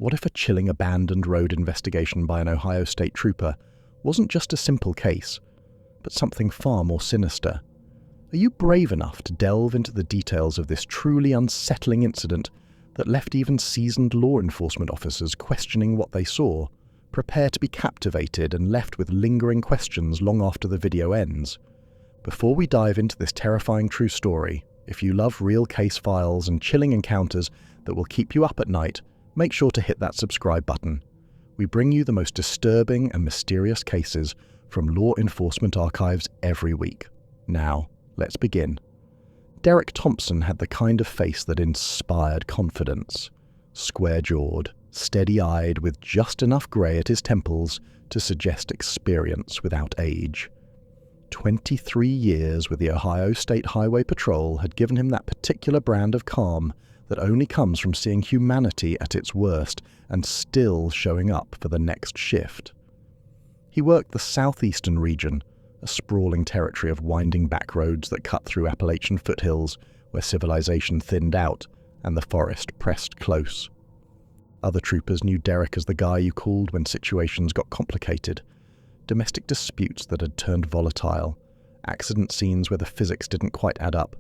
What if a chilling abandoned road investigation by an Ohio State trooper wasn't just a simple case, but something far more sinister? Are you brave enough to delve into the details of this truly unsettling incident that left even seasoned law enforcement officers questioning what they saw? Prepare to be captivated and left with lingering questions long after the video ends. Before we dive into this terrifying true story, if you love real case files and chilling encounters that will keep you up at night, make sure to hit that subscribe button. We bring you the most disturbing and mysterious cases from law enforcement archives every week. Now, let's begin. Derek Thompson had the kind of face that inspired confidence. Square-jawed, steady-eyed, with just enough grey at his temples to suggest experience without age. 23 years with the Ohio State Highway Patrol had given him that particular brand of calm that only comes from seeing humanity at its worst and still showing up for the next shift. He worked the southeastern region, a sprawling territory of winding back roads that cut through Appalachian foothills where civilization thinned out and the forest pressed close. Other troopers knew Derek as the guy you called when situations got complicated. Domestic disputes that had turned volatile, accident scenes where the physics didn't quite add up,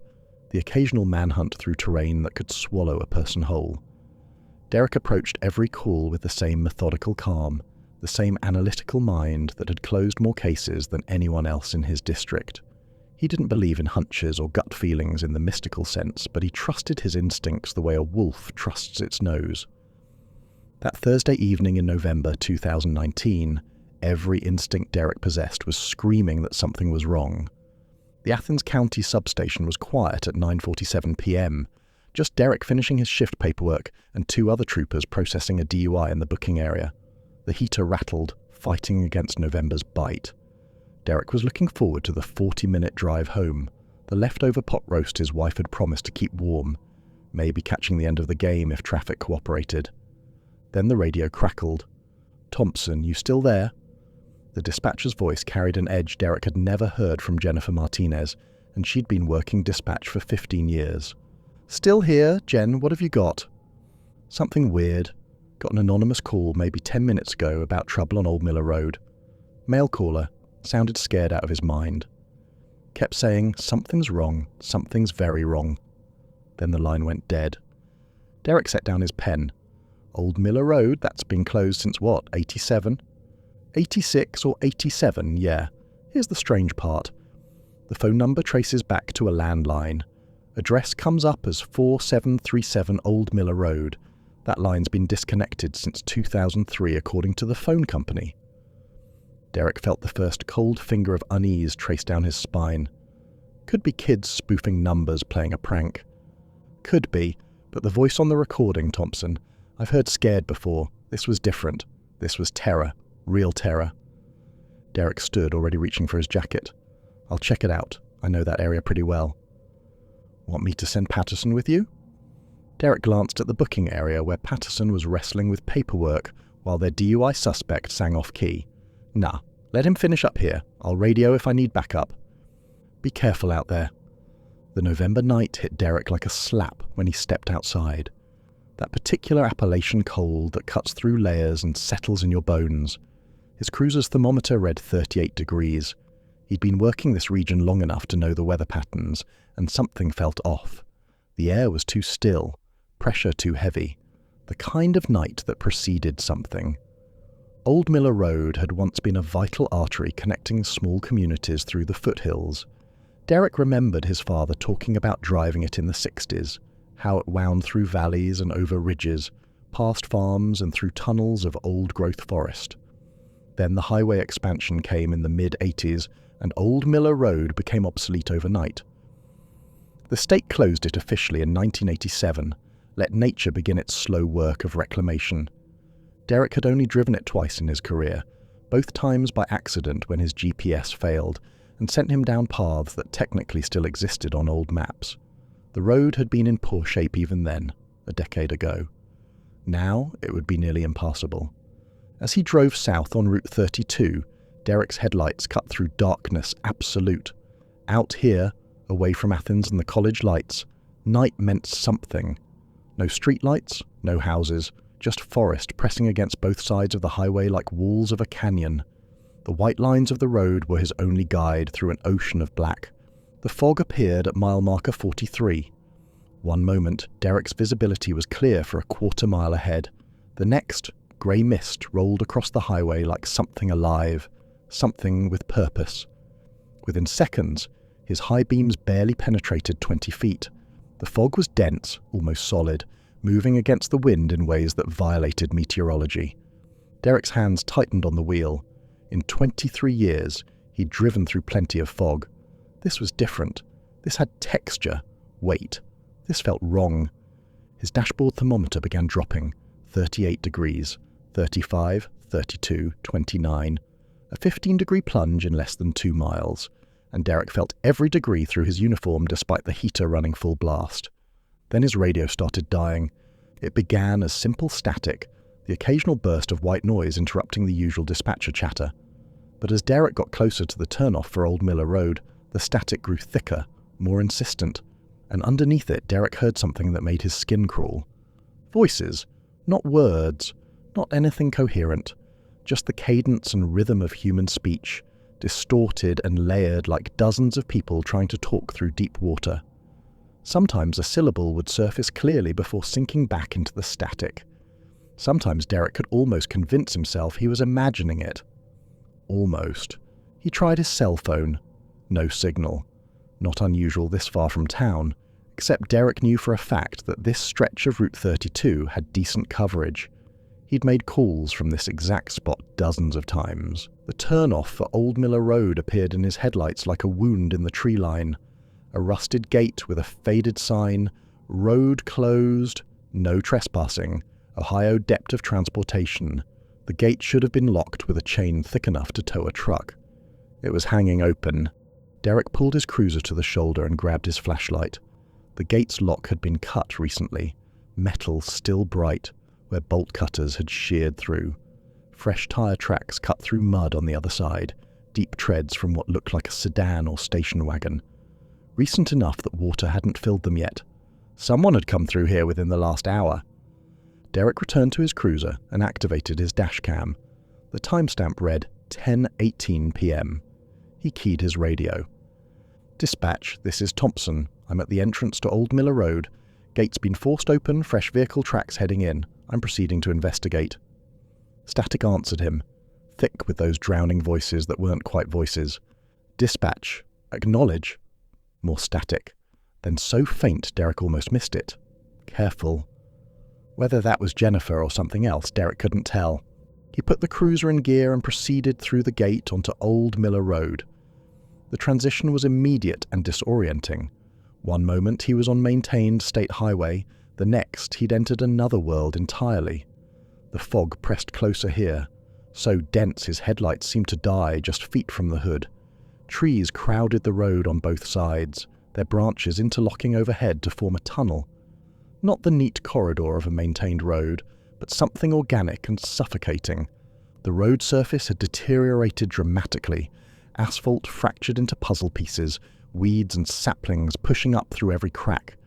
the occasional manhunt through terrain that could swallow a person whole. Derek approached every call with the same methodical calm, the same analytical mind that had closed more cases than anyone else in his district. He didn't believe in hunches or gut feelings in the mystical sense, but he trusted his instincts the way a wolf trusts its nose. That Thursday evening in November 2019, every instinct Derek possessed was screaming that something was wrong. The Athens County substation was quiet at 9:47 p.m., just Derek finishing his shift paperwork and two other troopers processing a DUI in the booking area. The heater rattled, fighting against November's bite. Derek was looking forward to the 40-minute drive home, the leftover pot roast his wife had promised to keep warm, maybe catching the end of the game if traffic cooperated. Then the radio crackled. "Thompson, you still there?" The dispatcher's voice carried an edge Derek had never heard from Jennifer Martinez, and she'd been working dispatch for 15 years. "Still here, Jen, what have you got?" "Something weird. Got an anonymous call maybe 10 minutes ago about trouble on Old Miller Road. Male caller, sounded scared out of his mind. Kept saying, something's wrong, something's very wrong." Then the line went dead. Derek set down his pen. Old Miller Road, that's been closed since what, 87? 86 or 87, yeah. Here's the strange part. The phone number traces back to a landline. Address comes up as 4737 Old Miller Road. That line's been disconnected since 2003 according to the phone company. Derek felt the first cold finger of unease trace down his spine. Could be kids spoofing numbers playing a prank. Could be, but the voice on the recording, Thompson, I've heard scared before. This was different. This was terror. Real terror. Derek stood, already reaching for his jacket. "I'll check it out. I know that area pretty well." "Want me to send Patterson with you?" Derek glanced at the booking area where Patterson was wrestling with paperwork while their DUI suspect sang off key. "Nah, let him finish up here. I'll radio if I need backup." "Be careful out there." The November night hit Derek like a slap when he stepped outside. That particular Appalachian cold that cuts through layers and settles in your bones. His cruiser's thermometer read 38 degrees. He'd been working this region long enough to know the weather patterns, and something felt off. The air was too still, pressure too heavy, the kind of night that preceded something. Old Miller Road had once been a vital artery connecting small communities through the foothills. Derek remembered his father talking about driving it in the 60s, how it wound through valleys and over ridges, past farms and through tunnels of old-growth forest. Then the highway expansion came in the mid-80s, and Old Miller Road became obsolete overnight. The state closed it officially in 1987, let nature begin its slow work of reclamation. Derek had only driven it twice in his career, both times by accident when his GPS failed and sent him down paths that technically still existed on old maps. The road had been in poor shape even then, a decade ago. Now it would be nearly impassable. As he drove south on Route 32, Derek's headlights cut through darkness absolute. Out here, away from Athens and the college lights, night meant something. No streetlights, no houses, just forest pressing against both sides of the highway like walls of a canyon. The white lines of the road were his only guide through an ocean of black. The fog appeared at mile marker 43. One moment, Derek's visibility was clear for a quarter-mile ahead. The next, grey mist rolled across the highway like something alive, something with purpose. Within seconds, his high beams barely penetrated 20 feet. The fog was dense, almost solid, moving against the wind in ways that violated meteorology. Derek's hands tightened on the wheel. In 23 years, he'd driven through plenty of fog. This was different. This had texture, weight. This felt wrong. His dashboard thermometer began dropping. 38 degrees, 35, 32, 29. A 15-degree plunge in less than 2 miles, and Derek felt every degree through his uniform despite the heater running full blast. Then his radio started dying. It began as simple static, the occasional burst of white noise interrupting the usual dispatcher chatter. But as Derek got closer to the turnoff for Old Miller Road, the static grew thicker, more insistent, and underneath it Derek heard something that made his skin crawl. Voices, not words, not anything coherent, just the cadence and rhythm of human speech, distorted and layered like dozens of people trying to talk through deep water. Sometimes a syllable would surface clearly before sinking back into the static. Sometimes Derek could almost convince himself he was imagining it. Almost. He tried his cell phone. No signal. Not unusual this far from town, except Derek knew for a fact that this stretch of Route 32 had decent coverage. He'd made calls from this exact spot dozens of times. The turnoff for Old Miller Road appeared in his headlights like a wound in the tree line. A rusted gate with a faded sign, "Road closed, no trespassing, Ohio depth of transportation." The gate should have been locked with a chain thick enough to tow a truck. It was hanging open. Derek pulled his cruiser to the shoulder and grabbed his flashlight. The gate's lock had been cut recently, metal still bright, where bolt cutters had sheared through. Fresh tire tracks cut through mud on the other side, deep treads from what looked like a sedan or station wagon. Recent enough that water hadn't filled them yet. Someone had come through here within the last hour. Derek returned to his cruiser and activated his dash cam. The timestamp read 10:18 p.m. He keyed his radio. "Dispatch, this is Thompson. I'm at the entrance to Old Miller Road. Gate's been forced open, fresh vehicle tracks heading in. I'm proceeding to investigate." Static answered him, thick with those drowning voices that weren't quite voices. "Dispatch, acknowledge." More static, then so faint Derek almost missed it. "Careful." Whether that was Jennifer or something else, Derek couldn't tell. He put the cruiser in gear and proceeded through the gate onto Old Miller Road. The transition was immediate and disorienting. One moment he was on maintained state highway, the next he'd entered another world entirely. The fog pressed closer here, so dense his headlights seemed to die just feet from the hood. Trees crowded the road on both sides, their branches interlocking overhead to form a tunnel. Not the neat corridor of a maintained road, but something organic and suffocating. The road surface had deteriorated dramatically, asphalt fractured into puzzle pieces, weeds and saplings pushing up through every crack.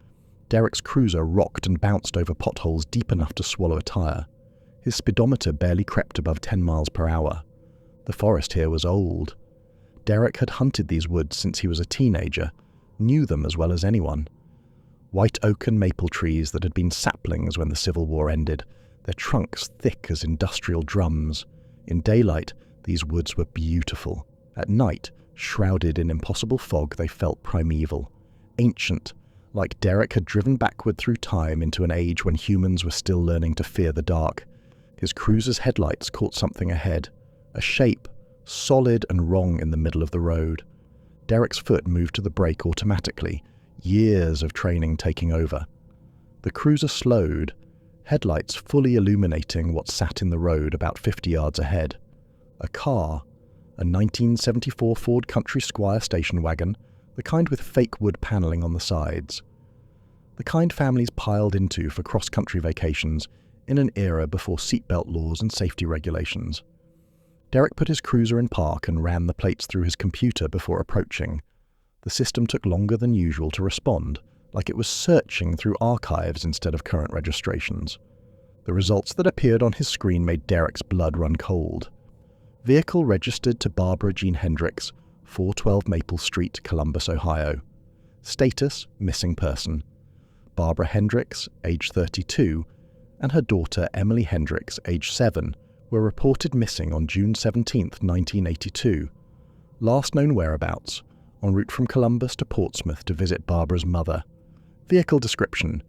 Derek's cruiser rocked and bounced over potholes deep enough to swallow a tire. His speedometer barely crept above 10 miles per hour. The forest here was old. Derek had hunted these woods since he was a teenager, knew them as well as anyone. White oak and maple trees that had been saplings when the Civil War ended, their trunks thick as industrial drums. In daylight, these woods were beautiful. At night, shrouded in impossible fog, they felt primeval, ancient, like Derek had driven backward through time into an age when humans were still learning to fear the dark. His cruiser's headlights caught something ahead, a shape, solid and wrong in the middle of the road. Derek's foot moved to the brake automatically, years of training taking over. The cruiser slowed, headlights fully illuminating what sat in the road about 50 yards ahead. A car, a 1974 Ford Country Squire station wagon, the kind with fake wood paneling on the sides. The kind families piled into for cross-country vacations in an era before seatbelt laws and safety regulations. Derek put his cruiser in park and ran the plates through his computer before approaching. The system took longer than usual to respond, like it was searching through archives instead of current registrations. The results that appeared on his screen made Derek's blood run cold. Vehicle registered to Barbara Jean Hendricks, 412 Maple Street, Columbus, Ohio. Status: missing person. Barbara Hendricks, age 32, and her daughter Emily Hendricks, age 7, were reported missing on June 17, 1982. Last known whereabouts: en route from Columbus to Portsmouth to visit Barbara's mother. Vehicle description: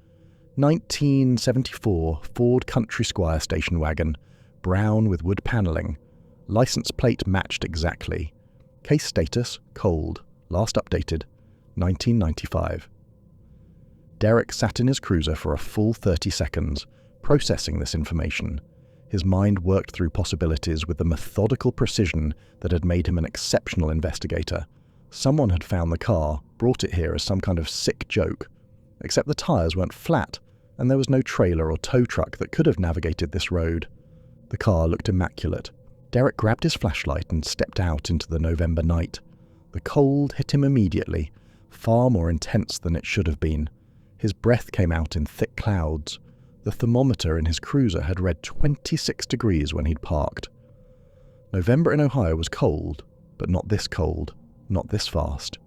1974 Ford Country Squire station wagon, brown with wood panelling. License plate matched exactly. Case status: cold. Last updated 1995. Derek sat in his cruiser for a full 30 seconds, processing this information. His mind worked through possibilities with the methodical precision that had made him an exceptional investigator. Someone had found the car, brought it here as some kind of sick joke. Except the tires weren't flat, and there was no trailer or tow truck that could have navigated this road. The car looked immaculate. Derek grabbed his flashlight and stepped out into the November night. The cold hit him immediately, far more intense than it should have been. His breath came out in thick clouds. The thermometer in his cruiser had read 26 degrees when he'd parked. November in Ohio was cold, but not this cold, not this fast.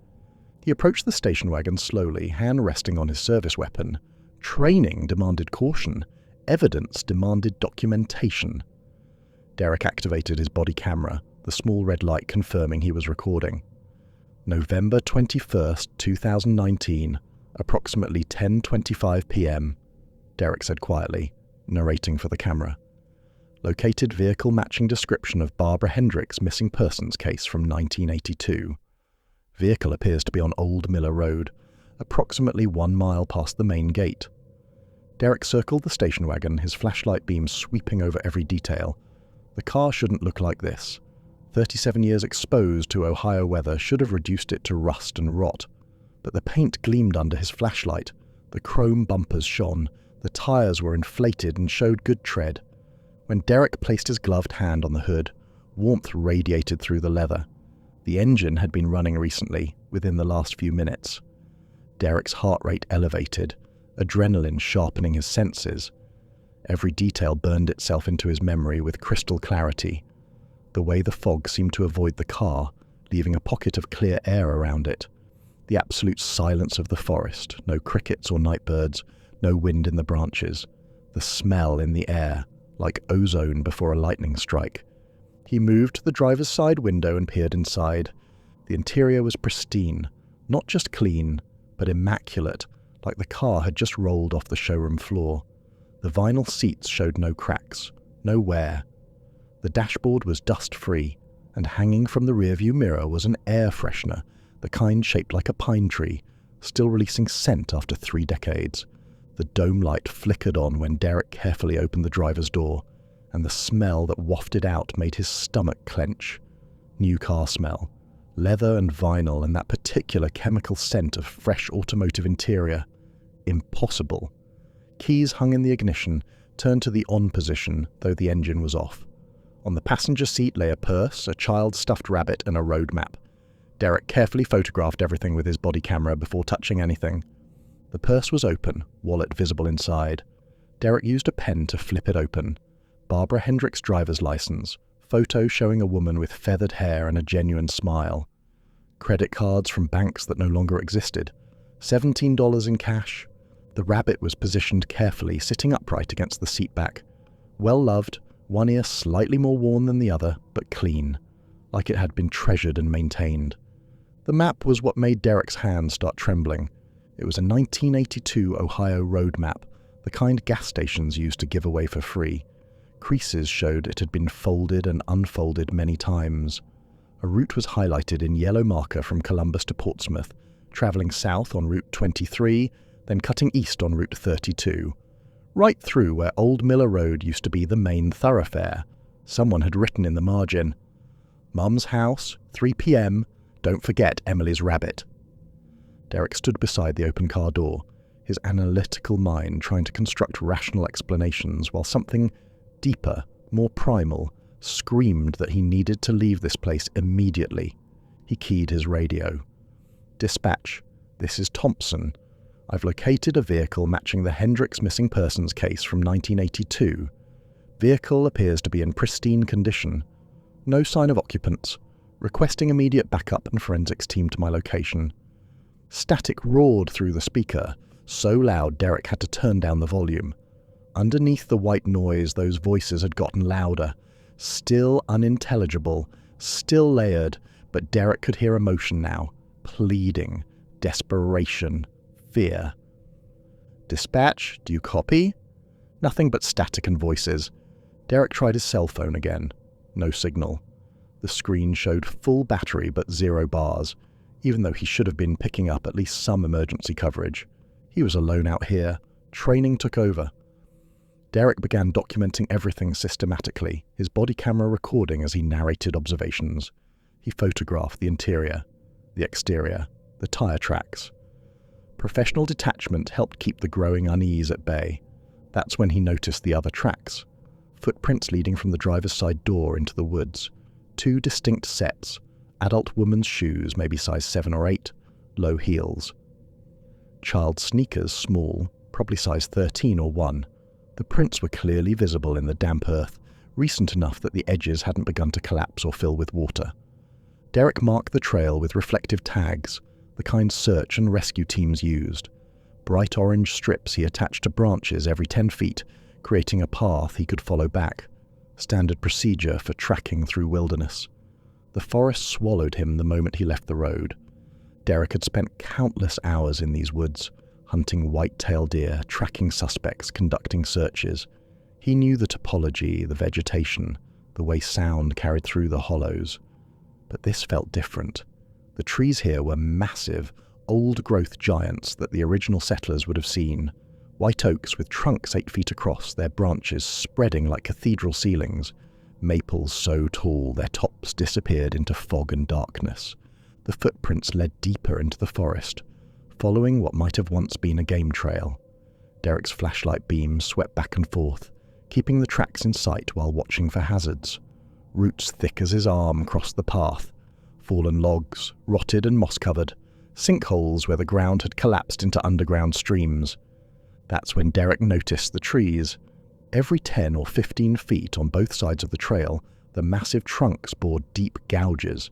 He approached the station wagon slowly, hand resting on his service weapon. Training demanded caution. Evidence demanded documentation. Derek activated his body camera, the small red light confirming he was recording. November 21st, 2019, approximately 10:25 p.m., Derek said quietly, narrating for the camera. Located vehicle matching description of Barbara Hendricks' missing persons case from 1982. Vehicle appears to be on Old Miller Road, approximately 1 mile past the main gate. Derek circled the station wagon, his flashlight beam sweeping over every detail. The car shouldn't look like this. 37 years exposed to Ohio weather should have reduced it to rust and rot. But the paint gleamed under his flashlight, the chrome bumpers shone, the tires were inflated and showed good tread. When Derek placed his gloved hand on the hood, warmth radiated through the leather. The engine had been running recently, within the last few minutes. Derek's heart rate elevated, adrenaline sharpening his senses. Every detail burned itself into his memory with crystal clarity. The way the fog seemed to avoid the car, leaving a pocket of clear air around it. The absolute silence of the forest, no crickets or night birds, no wind in the branches. The smell in the air, like ozone before a lightning strike. He moved to the driver's side window and peered inside. The interior was pristine, not just clean, but immaculate, like the car had just rolled off the showroom floor. The vinyl seats showed no cracks, no wear. The dashboard was dust-free, and hanging from the rearview mirror was an air freshener, the kind shaped like a pine tree, still releasing scent after 3 decades. The dome light flickered on when Derek carefully opened the driver's door, and the smell that wafted out made his stomach clench. New car smell. Leather and vinyl and that particular chemical scent of fresh automotive interior. Impossible. Keys hung in the ignition, turned to the on position, though the engine was off. On the passenger seat lay a purse, a child's stuffed rabbit, and a road map. Derek carefully photographed everything with his body camera before touching anything. The purse was open, wallet visible inside. Derek used a pen to flip it open. Barbara Hendricks' driver's license, photo showing a woman with feathered hair and a genuine smile. Credit cards from banks that no longer existed. $17 in cash. The rabbit was positioned carefully, sitting upright against the seat back. Well loved, one ear slightly more worn than the other, but clean, like it had been treasured and maintained. The map was what made Derek's hand start trembling. It was a 1982 Ohio road map, the kind gas stations used to give away for free. Creases showed it had been folded and unfolded many times. A route was highlighted in yellow marker from Columbus to Portsmouth, travelling south on Route 23, then cutting east on Route 32. Right through where Old Miller Road used to be the main thoroughfare. Someone had written in the margin, "Mum's house, 3 p.m, don't forget Emily's rabbit." Derek stood beside the open car door, his analytical mind trying to construct rational explanations while something deeper, more primal, screamed that he needed to leave this place immediately. He keyed his radio. "Dispatch, this is Thompson. I've located a vehicle matching the Hendricks missing persons case from 1982. Vehicle appears to be in pristine condition. No sign of occupants. Requesting immediate backup and forensics team to my location." Static roared through the speaker, so loud Derek had to turn down the volume. Underneath the white noise, those voices had gotten louder, still unintelligible, still layered, but Derek could hear emotion now, pleading, desperation, fear. "Dispatch, do you copy?" Nothing but static and voices. Derek tried his cell phone again. No signal. The screen showed full battery but 0 bars, even though he should have been picking up at least some emergency coverage. He was alone out here. Training took over. Derek began documenting everything systematically, his body camera recording as he narrated observations. He photographed the interior, the exterior, the tire tracks. Professional detachment helped keep the growing unease at bay. That's when he noticed the other tracks. Footprints leading from the driver's side door into the woods. 2 distinct sets. Adult woman's shoes, maybe size 7 or 8, low heels. Child sneakers, small, probably size 13 or 1. The prints were clearly visible in the damp earth, recent enough that the edges hadn't begun to collapse or fill with water. Derek marked the trail with reflective tags, the kind search and rescue teams used. Bright orange strips he attached to branches every 10 feet, creating a path he could follow back. Standard procedure for tracking through wilderness. The forest swallowed him the moment he left the road. Derek had spent countless hours in these woods, hunting white-tailed deer, tracking suspects, conducting searches. He knew the topology, the vegetation, the way sound carried through the hollows. But this felt different. The trees here were massive, old-growth giants that the original settlers would have seen. White oaks with trunks 8 feet across, their branches spreading like cathedral ceilings. Maples so tall their tops disappeared into fog and darkness. The footprints led deeper into the forest, following what might have once been a game trail. Derek's flashlight beam swept back and forth, keeping the tracks in sight while watching for hazards. Roots thick as his arm crossed the path. Fallen logs, rotted and moss-covered. Sinkholes where the ground had collapsed into underground streams. That's when Derek noticed the trees. Every 10 or 15 feet on both sides of the trail, the massive trunks bore deep gouges.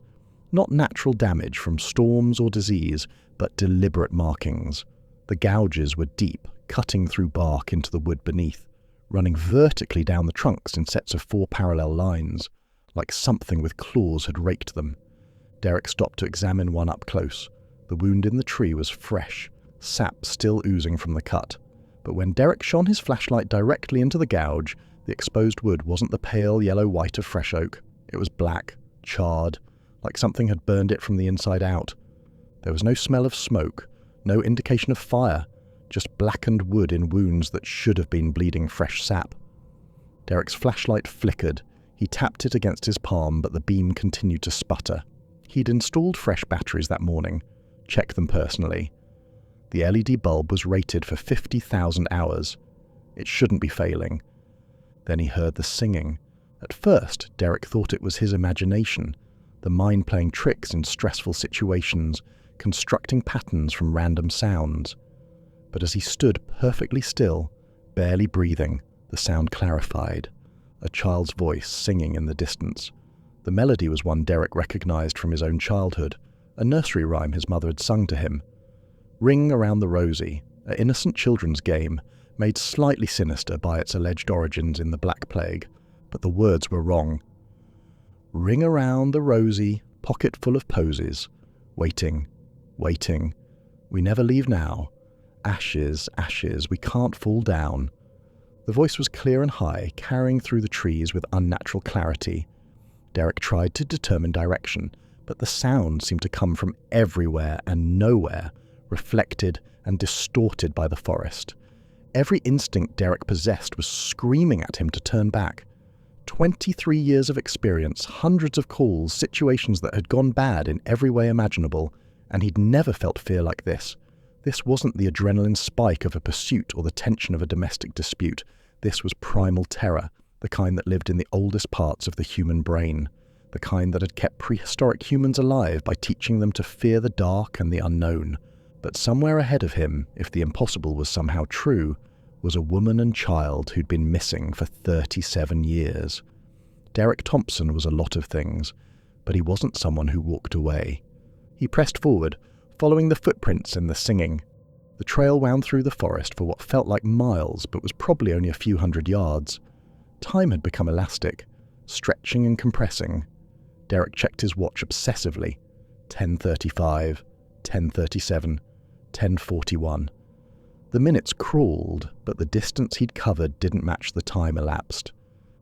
Not natural damage from storms or disease, but deliberate markings. The gouges were deep, cutting through bark into the wood beneath, running vertically down the trunks in sets of 4 parallel lines, like something with claws had raked them. Derek stopped to examine one up close. The wound in the tree was fresh, sap still oozing from the cut. But when Derek shone his flashlight directly into the gouge, the exposed wood wasn't the pale yellow-white of fresh oak. It was black, charred, like something had burned it from the inside out. There was no smell of smoke, no indication of fire, just blackened wood in wounds that should have been bleeding fresh sap. Derek's flashlight flickered. He tapped it against his palm, but the beam continued to sputter. He'd installed fresh batteries that morning, checked them personally. The LED bulb was rated for 50,000 hours. It shouldn't be failing. Then he heard the singing. At first, Derek thought it was his imagination, the mind playing tricks in stressful situations, constructing patterns from random sounds. But as he stood perfectly still, barely breathing, the sound clarified. A child's voice singing in the distance. The melody was one Derek recognized from his own childhood, a nursery rhyme his mother had sung to him. Ring Around the Rosie, an innocent children's game, made slightly sinister by its alleged origins in the Black Plague, but the words were wrong. Ring around the rosy, pocket full of posies. Waiting, waiting. We never leave now. Ashes, ashes, we can't fall down. The voice was clear and high, carrying through the trees with unnatural clarity. Derek tried to determine direction, but the sound seemed to come from everywhere and nowhere, reflected and distorted by the forest. Every instinct Derek possessed was screaming at him to turn back. 23 years of experience, hundreds of calls, situations that had gone bad in every way imaginable, and he'd never felt fear like this. This wasn't the adrenaline spike of a pursuit or the tension of a domestic dispute. This was primal terror, the kind that lived in the oldest parts of the human brain, the kind that had kept prehistoric humans alive by teaching them to fear the dark and the unknown. But somewhere ahead of him, if the impossible was somehow true, was a woman and child who'd been missing for 37 years. Derek Thompson was a lot of things, but he wasn't someone who walked away. He pressed forward, following the footprints and the singing. The trail wound through the forest for what felt like miles, but was probably only a few hundred yards. Time had become elastic, stretching and compressing. Derek checked his watch obsessively. 10:35, 10:37, 10:41. The minutes crawled, but the distance he'd covered didn't match the time elapsed.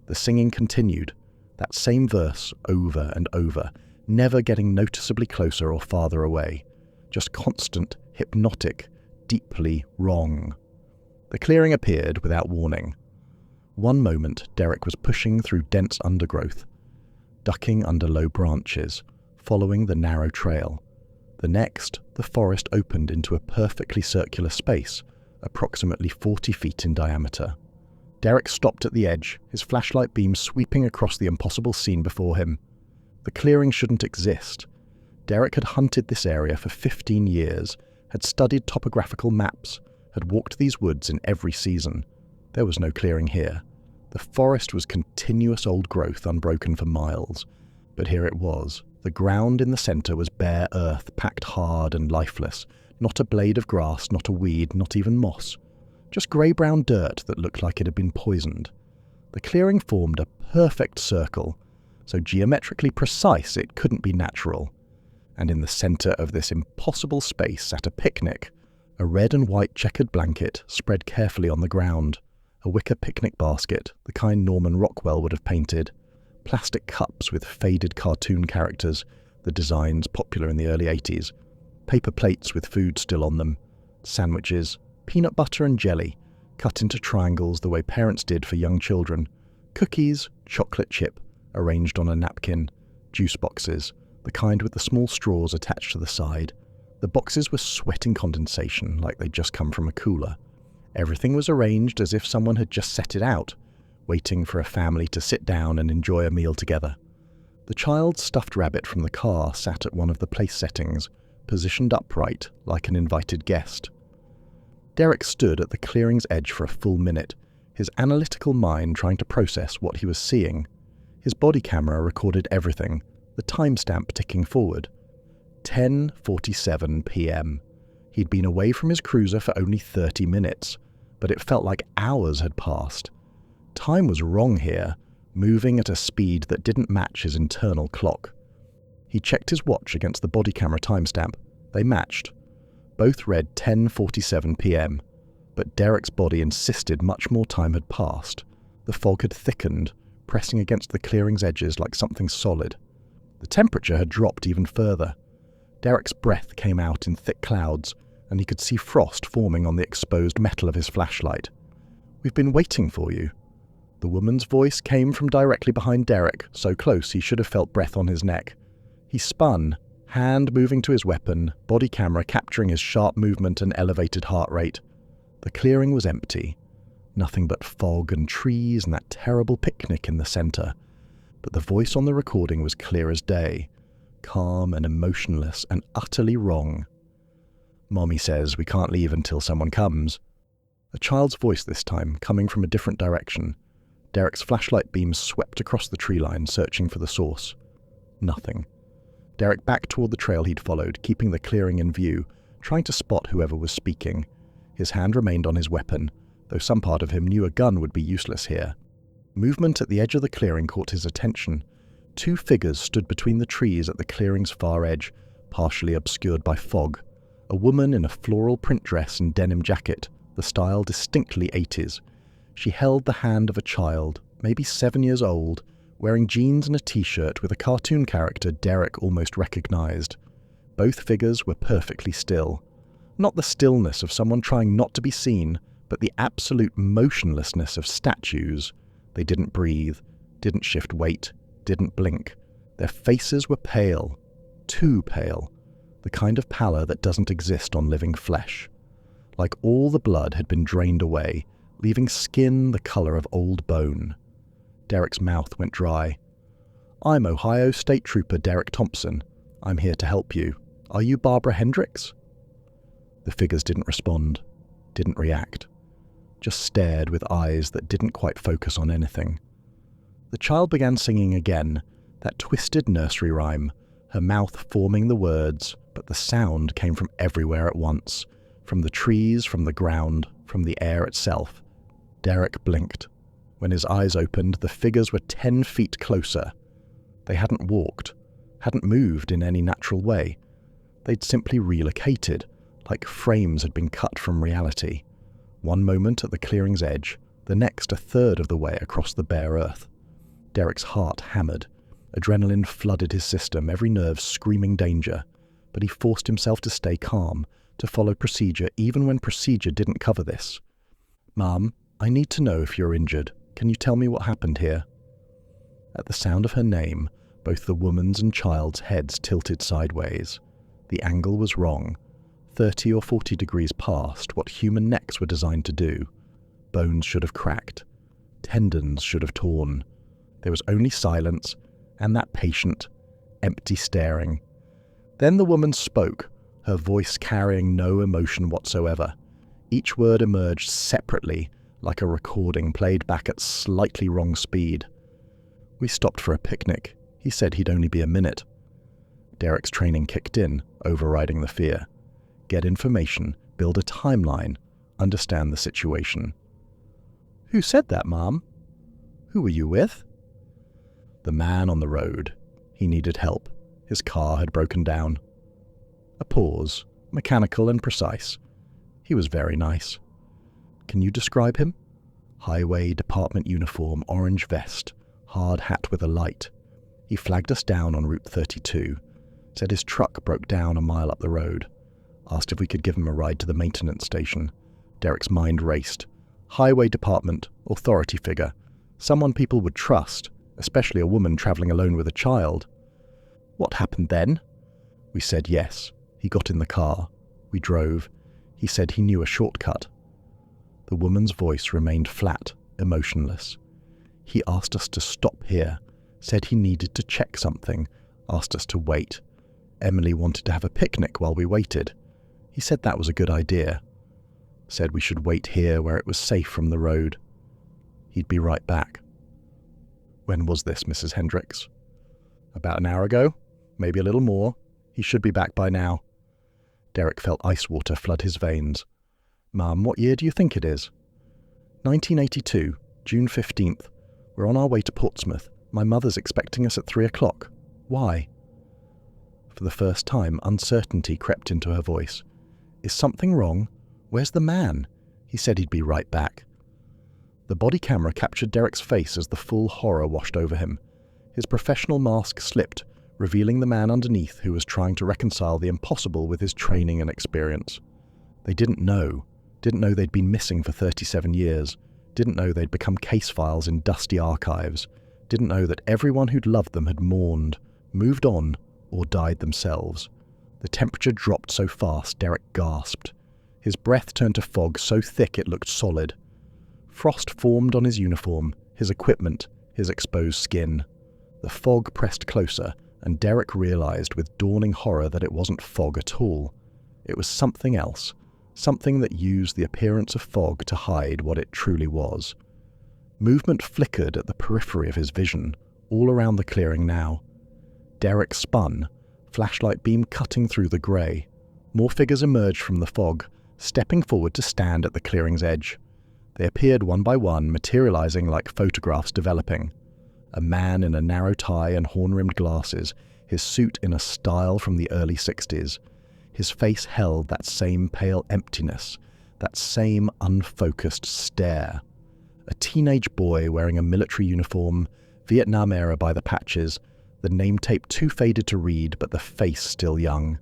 The singing continued, that same verse over and over, never getting noticeably closer or farther away. Just constant, hypnotic, deeply wrong. The clearing appeared without warning. One moment, Derek was pushing through dense undergrowth, ducking under low branches, following the narrow trail. The next, the forest opened into a perfectly circular space, approximately 40 feet in diameter. Derek stopped at the edge, his flashlight beam sweeping across the impossible scene before him. The clearing shouldn't exist. Derek had hunted this area for 15 years, had studied topographical maps, had walked these woods in every season. There was no clearing here. The forest was continuous old growth, unbroken for miles. But here it was. The ground in the center was bare earth, packed hard and lifeless. Not a blade of grass, not a weed, not even moss. Just grey-brown dirt that looked like it had been poisoned. The clearing formed a perfect circle, so geometrically precise it couldn't be natural. And in the center of this impossible space sat a picnic, a red and white checkered blanket spread carefully on the ground, a wicker picnic basket, the kind Norman Rockwell would have painted, plastic cups with faded cartoon characters, the designs popular in the early 80s, paper plates with food still on them, sandwiches, peanut butter and jelly, cut into triangles the way parents did for young children, cookies, chocolate chip, arranged on a napkin, juice boxes, the kind with the small straws attached to the side. The boxes were sweating condensation like they'd just come from a cooler. Everything was arranged as if someone had just set it out, waiting for a family to sit down and enjoy a meal together. The child's stuffed rabbit from the car sat at one of the place settings, positioned upright like an invited guest. Derek stood at the clearing's edge for a full minute, his analytical mind trying to process what he was seeing. His body camera recorded everything, the timestamp ticking forward. 10:47 p.m. He'd been away from his cruiser for only 30 minutes, but it felt like hours had passed. Time was wrong here, moving at a speed that didn't match his internal clock. He checked his watch against the body camera timestamp. They matched. Both read 10:47 p.m., but Derek's body insisted much more time had passed. The fog had thickened, pressing against the clearing's edges like something solid. The temperature had dropped even further. Derek's breath came out in thick clouds, and he could see frost forming on the exposed metal of his flashlight. "We've been waiting for you." The woman's voice came from directly behind Derek, so close he should have felt breath on his neck. He spun, hand moving to his weapon, body camera capturing his sharp movement and elevated heart rate. The clearing was empty. Nothing but fog and trees and that terrible picnic in the center. But the voice on the recording was clear as day, calm and emotionless and utterly wrong. "Mommy says we can't leave until someone comes." A child's voice this time, coming from a different direction. Derek's flashlight beams swept across the tree line, searching for the source. Nothing. Derek backed toward the trail he'd followed, keeping the clearing in view, trying to spot whoever was speaking. His hand remained on his weapon, though some part of him knew a gun would be useless here. Movement at the edge of the clearing caught his attention. Two figures stood between the trees at the clearing's far edge, partially obscured by fog. A woman in a floral print dress and denim jacket, the style distinctly 80s. She held the hand of a child, maybe 7 years old, wearing jeans and a t-shirt with a cartoon character Derek almost recognized. Both figures were perfectly still. Not the stillness of someone trying not to be seen, but the absolute motionlessness of statues. They didn't breathe, didn't shift weight, didn't blink. Their faces were pale, too pale, the kind of pallor that doesn't exist on living flesh. Like all the blood had been drained away, leaving skin the color of old bone. Derek's mouth went dry. "I'm Ohio State Trooper Derek Thompson. I'm here to help you. Are you Barbara Hendricks?" The figures didn't respond, didn't react, just stared with eyes that didn't quite focus on anything. The child began singing again, that twisted nursery rhyme, her mouth forming the words, but the sound came from everywhere at once, from the trees, from the ground, from the air itself. Derek blinked. When his eyes opened, the figures were 10 feet closer. They hadn't walked, hadn't moved in any natural way. They'd simply relocated, like frames had been cut from reality. One moment at the clearing's edge, the next a third of the way across the bare earth. Derek's heart hammered. Adrenaline flooded his system, every nerve screaming danger. But he forced himself to stay calm, to follow procedure even when procedure didn't cover this. "Mom, I need to know if you're injured. Can you tell me what happened here?" At the sound of her name, both the woman's and child's heads tilted sideways. The angle was wrong, 30 or 40 degrees past what human necks were designed to do. Bones should have cracked. Tendons should have torn. There was only silence, and that patient, empty staring. Then the woman spoke, her voice carrying no emotion whatsoever. Each word emerged separately, like a recording played back at slightly wrong speed. "We stopped for a picnic. He said he'd only be a minute." Derek's training kicked in, overriding the fear. Get information, build a timeline, understand the situation. "Who said that, Mom? Who were you with?" "The man on the road. He needed help. His car had broken down." A pause, mechanical and precise. "He was very nice." "Can you describe him?" "Highway department uniform, orange vest, hard hat with a light. He flagged us down on Route 32. Said his truck broke down a mile up the road. Asked if we could give him a ride to the maintenance station." Derek's mind raced. Highway department, authority figure. Someone people would trust, especially a woman traveling alone with a child. "What happened then?" "We said yes. He got in the car. We drove. He said he knew a shortcut." The woman's voice remained flat, emotionless. "He asked us to stop here, said he needed to check something, asked us to wait. Emily wanted to have a picnic while we waited. He said that was a good idea. Said we should wait here where it was safe from the road. He'd be right back." "When was this, Mrs. Hendricks?" "About an hour ago, maybe a little more. He should be back by now." Derek felt ice water flood his veins. "Mum, what year do you think it is?" 1982, June 15th. We're on our way to Portsmouth. My mother's expecting us at 3 o'clock. Why?" For the first time, uncertainty crept into her voice. "Is something wrong? Where's the man? He said he'd be right back." The body camera captured Derek's face as the full horror washed over him. His professional mask slipped, revealing the man underneath who was trying to reconcile the impossible with his training and experience. They didn't know they'd been missing for 37 years, didn't know they'd become case files in dusty archives, didn't know that everyone who'd loved them had mourned, moved on, or died themselves. The temperature dropped so fast Derek gasped. His breath turned to fog so thick it looked solid. Frost formed on his uniform, his equipment, his exposed skin. The fog pressed closer, and Derek realized with dawning horror that it wasn't fog at all. It was something else, something that used the appearance of fog to hide what it truly was. Movement flickered at the periphery of his vision, all around the clearing now. Derek spun, flashlight beam cutting through the grey. More figures emerged from the fog, stepping forward to stand at the clearing's edge. They appeared one by one, materializing like photographs developing. A man in a narrow tie and horn-rimmed glasses, his suit in a style from the early 60s. His face held that same pale emptiness, that same unfocused stare. A teenage boy wearing a military uniform, Vietnam era by the patches, the name tape too faded to read, but the face still young.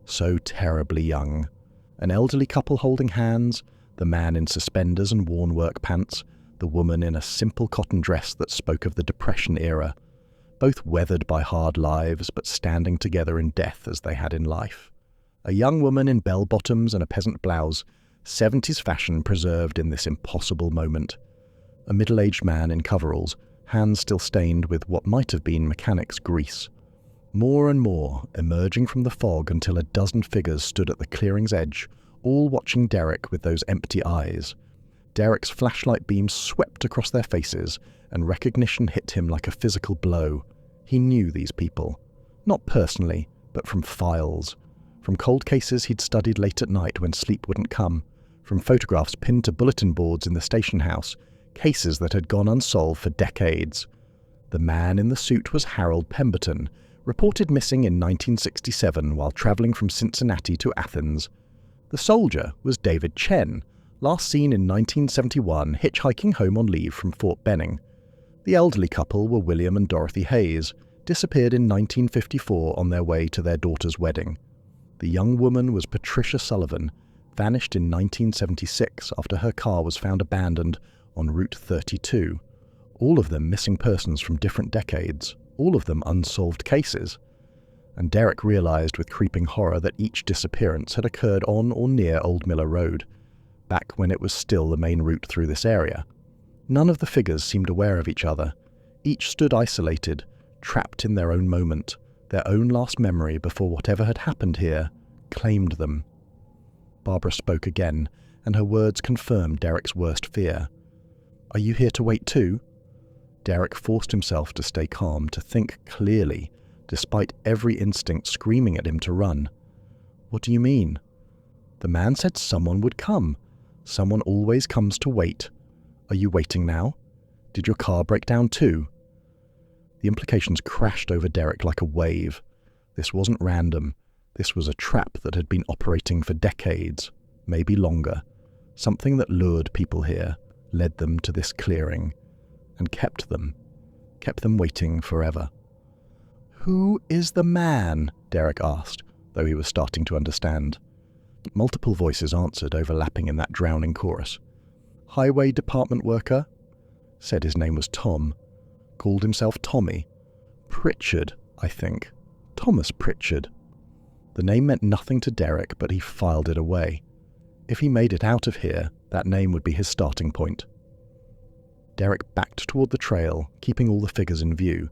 So terribly young. An elderly couple holding hands, the man in suspenders and worn work pants, the woman in a simple cotton dress that spoke of the Depression era, both weathered by hard lives but standing together in death as they had in life. A young woman in bell-bottoms and a peasant blouse, 70s fashion preserved in this impossible moment. A middle-aged man in coveralls, hands still stained with what might have been mechanic's grease. More and more, emerging from the fog until a dozen figures stood at the clearing's edge, all watching Derek with those empty eyes. Derek's flashlight beam swept across their faces, and recognition hit him like a physical blow. He knew these people. Not personally, but from files. From cold cases he'd studied late at night when sleep wouldn't come. From photographs pinned to bulletin boards in the station house. Cases that had gone unsolved for decades. The man in the suit was Harold Pemberton, reported missing in 1967 while travelling from Cincinnati to Athens. The soldier was David Chen, last seen in 1971 hitchhiking home on leave from Fort Benning. The elderly couple were William and Dorothy Hayes, disappeared in 1954 on their way to their daughter's wedding. The young woman was Patricia Sullivan, vanished in 1976 after her car was found abandoned on Route 32. All of them missing persons from different decades, all of them unsolved cases. And Derek realized with creeping horror that each disappearance had occurred on or near Old Miller Road, back when it was still the main route through this area. None of the figures seemed aware of each other. Each stood isolated, trapped in their own moment, their own last memory before whatever had happened here claimed them. Barbara spoke again, and her words confirmed Derek's worst fear. "Are you here to wait too?" Derek forced himself to stay calm, to think clearly, despite every instinct screaming at him to run. "What do you mean?" "The man said someone would come. Someone always comes to wait. Are you waiting now? Did your car break down too?" The implications crashed over Derek like a wave. This wasn't random. This was a trap that had been operating for decades, maybe longer. Something that lured people here, led them to this clearing, and kept them waiting forever. "Who is the man?" Derek asked, though he was starting to understand. Multiple voices answered, overlapping in that drowning chorus. "Highway department worker?" Said his name was Tom. Called himself Tommy. "Pritchard, I think. Thomas Pritchard." The name meant nothing to Derek, but he filed it away. If he made it out of here, that name would be his starting point. Derek backed toward the trail, keeping all the figures in view.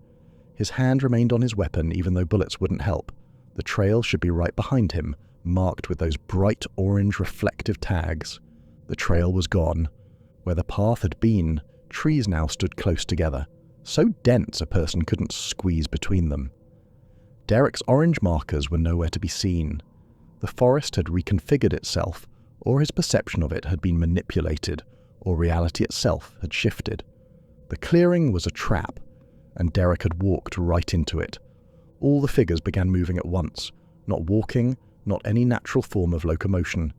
His hand remained on his weapon even though bullets wouldn't help. The trail should be right behind him, marked with those bright orange reflective tags. The trail was gone. Where the path had been, trees now stood close together, so dense a person couldn't squeeze between them. Derek's orange markers were nowhere to be seen. The forest had reconfigured itself, or his perception of it had been manipulated, or reality itself had shifted. The clearing was a trap, and Derek had walked right into it. All the figures began moving at once, not walking, not any natural form of locomotion.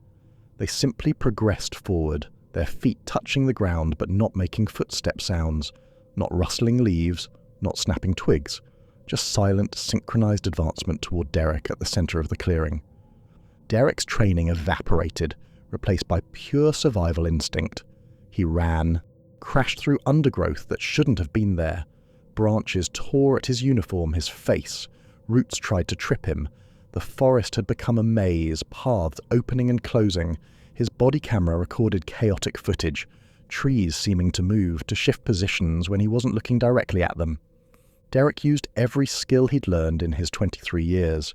They simply progressed forward, their feet touching the ground but not making footstep sounds, not rustling leaves, not snapping twigs, just silent, synchronized advancement toward Derek at the center of the clearing. Derek's training evaporated, replaced by pure survival instinct. He ran, crashed through undergrowth that shouldn't have been there. Branches tore at his uniform, his face. Roots tried to trip him. The forest had become a maze, paths opening and closing. His body camera recorded chaotic footage, trees seeming to move, to shift positions when he wasn't looking directly at them. Derek used every skill he'd learned in his 23 years.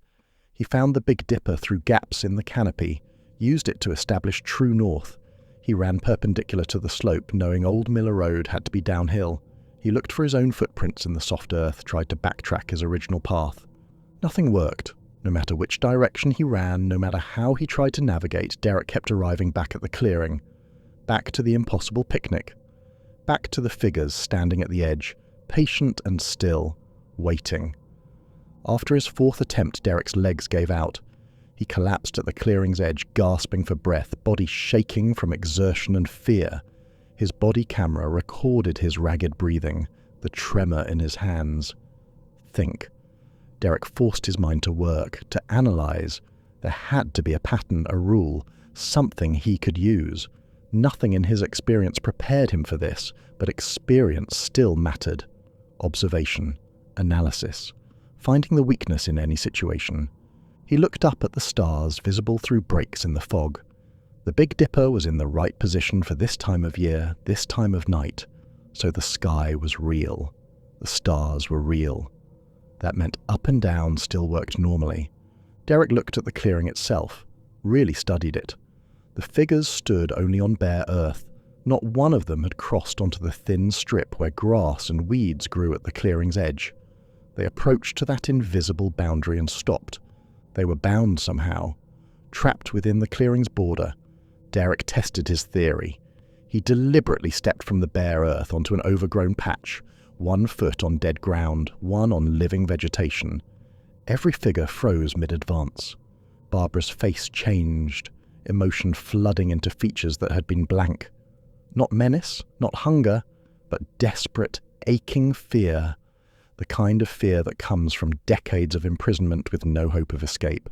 He found the Big Dipper through gaps in the canopy, used it to establish true north. He ran perpendicular to the slope, knowing Old Miller Road had to be downhill. He looked for his own footprints in the soft earth, tried to backtrack his original path. Nothing worked. No matter which direction he ran, no matter how he tried to navigate, Derek kept arriving back at the clearing. Back to the impossible picnic. Back to the figures standing at the edge, patient and still, waiting. After his fourth attempt, Derek's legs gave out. He collapsed at the clearing's edge, gasping for breath, body shaking from exertion and fear. His body camera recorded his ragged breathing, the tremor in his hands. Think. Derek forced his mind to work, to analyze. There had to be a pattern, a rule, something he could use. Nothing in his experience prepared him for this, but experience still mattered. Observation, analysis, finding the weakness in any situation. He looked up at the stars visible through breaks in the fog. The Big Dipper was in the right position for this time of year, this time of night, so the sky was real. The stars were real. That meant up and down still worked normally. Derek looked at the clearing itself, really studied it. The figures stood only on bare earth. Not one of them had crossed onto the thin strip where grass and weeds grew at the clearing's edge. They approached to that invisible boundary and stopped. They were bound somehow. Trapped within the clearing's border, Derek tested his theory. He deliberately stepped from the bare earth onto an overgrown patch, 1 foot on dead ground, 1 on living vegetation. Every figure froze mid-advance. Barbara's face changed, emotion flooding into features that had been blank. Not menace, not hunger, but desperate, aching fear. The kind of fear that comes from decades of imprisonment with no hope of escape.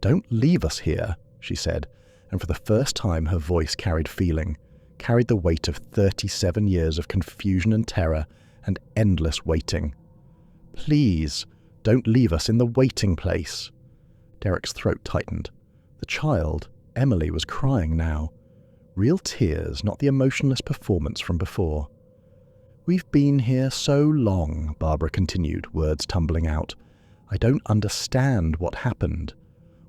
"Don't leave us here," she said, and for the first time her voice carried feeling, carried the weight of 37 years of confusion and terror and endless waiting. "Please, don't leave us in the waiting place." Derek's throat tightened. The child, Emily, was crying now. Real tears, not the emotionless performance from before. "We've been here so long," Barbara continued, words tumbling out. "I don't understand what happened.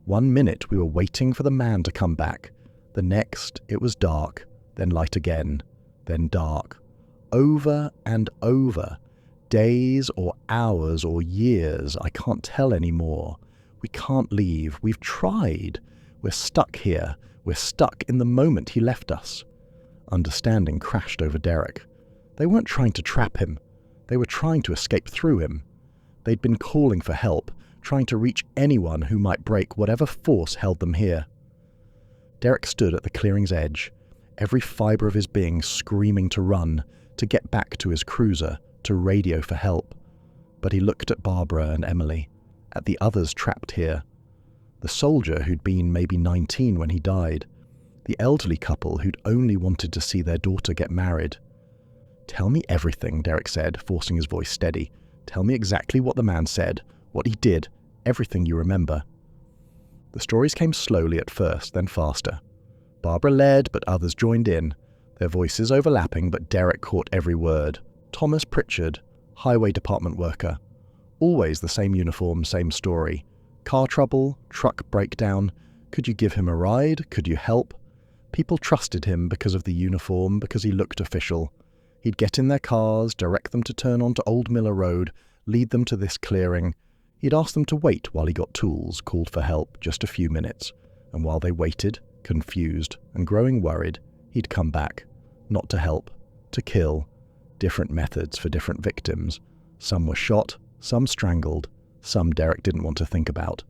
1 minute we were waiting for the man to come back. The next it was dark, then light again, then dark. Over and over. Days or hours or years, I can't tell anymore. We can't leave. We've tried. We're stuck here. We're stuck in the moment he left us." Understanding crashed over Derek. They weren't trying to trap him. They were trying to escape through him. They'd been calling for help, trying to reach anyone who might break whatever force held them here. Derek stood at the clearing's edge, every fibre of his being screaming to run, to get back to his cruiser, to radio for help. But he looked at Barbara and Emily, at the others trapped here. The soldier who'd been maybe 19 when he died. The elderly couple who'd only wanted to see their daughter get married. "Tell me everything," Derek said, forcing his voice steady. "Tell me exactly what the man said, what he did, everything you remember." The stories came slowly at first, then faster. Barbara led, but others joined in, their voices overlapping, but Derek caught every word. Thomas Pritchard, highway department worker. Always the same uniform, same story. Car trouble, truck breakdown. Could you give him a ride? Could you help? People trusted him because of the uniform, because he looked official. He'd get in their cars, direct them to turn onto Old Miller Road, lead them to this clearing. He'd ask them to wait while he got tools, called for help, just a few minutes. And while they waited, confused and growing worried, he'd come back. Not to help, to kill. Different methods for different victims. Some were shot, some strangled, some Derek didn't want to think about.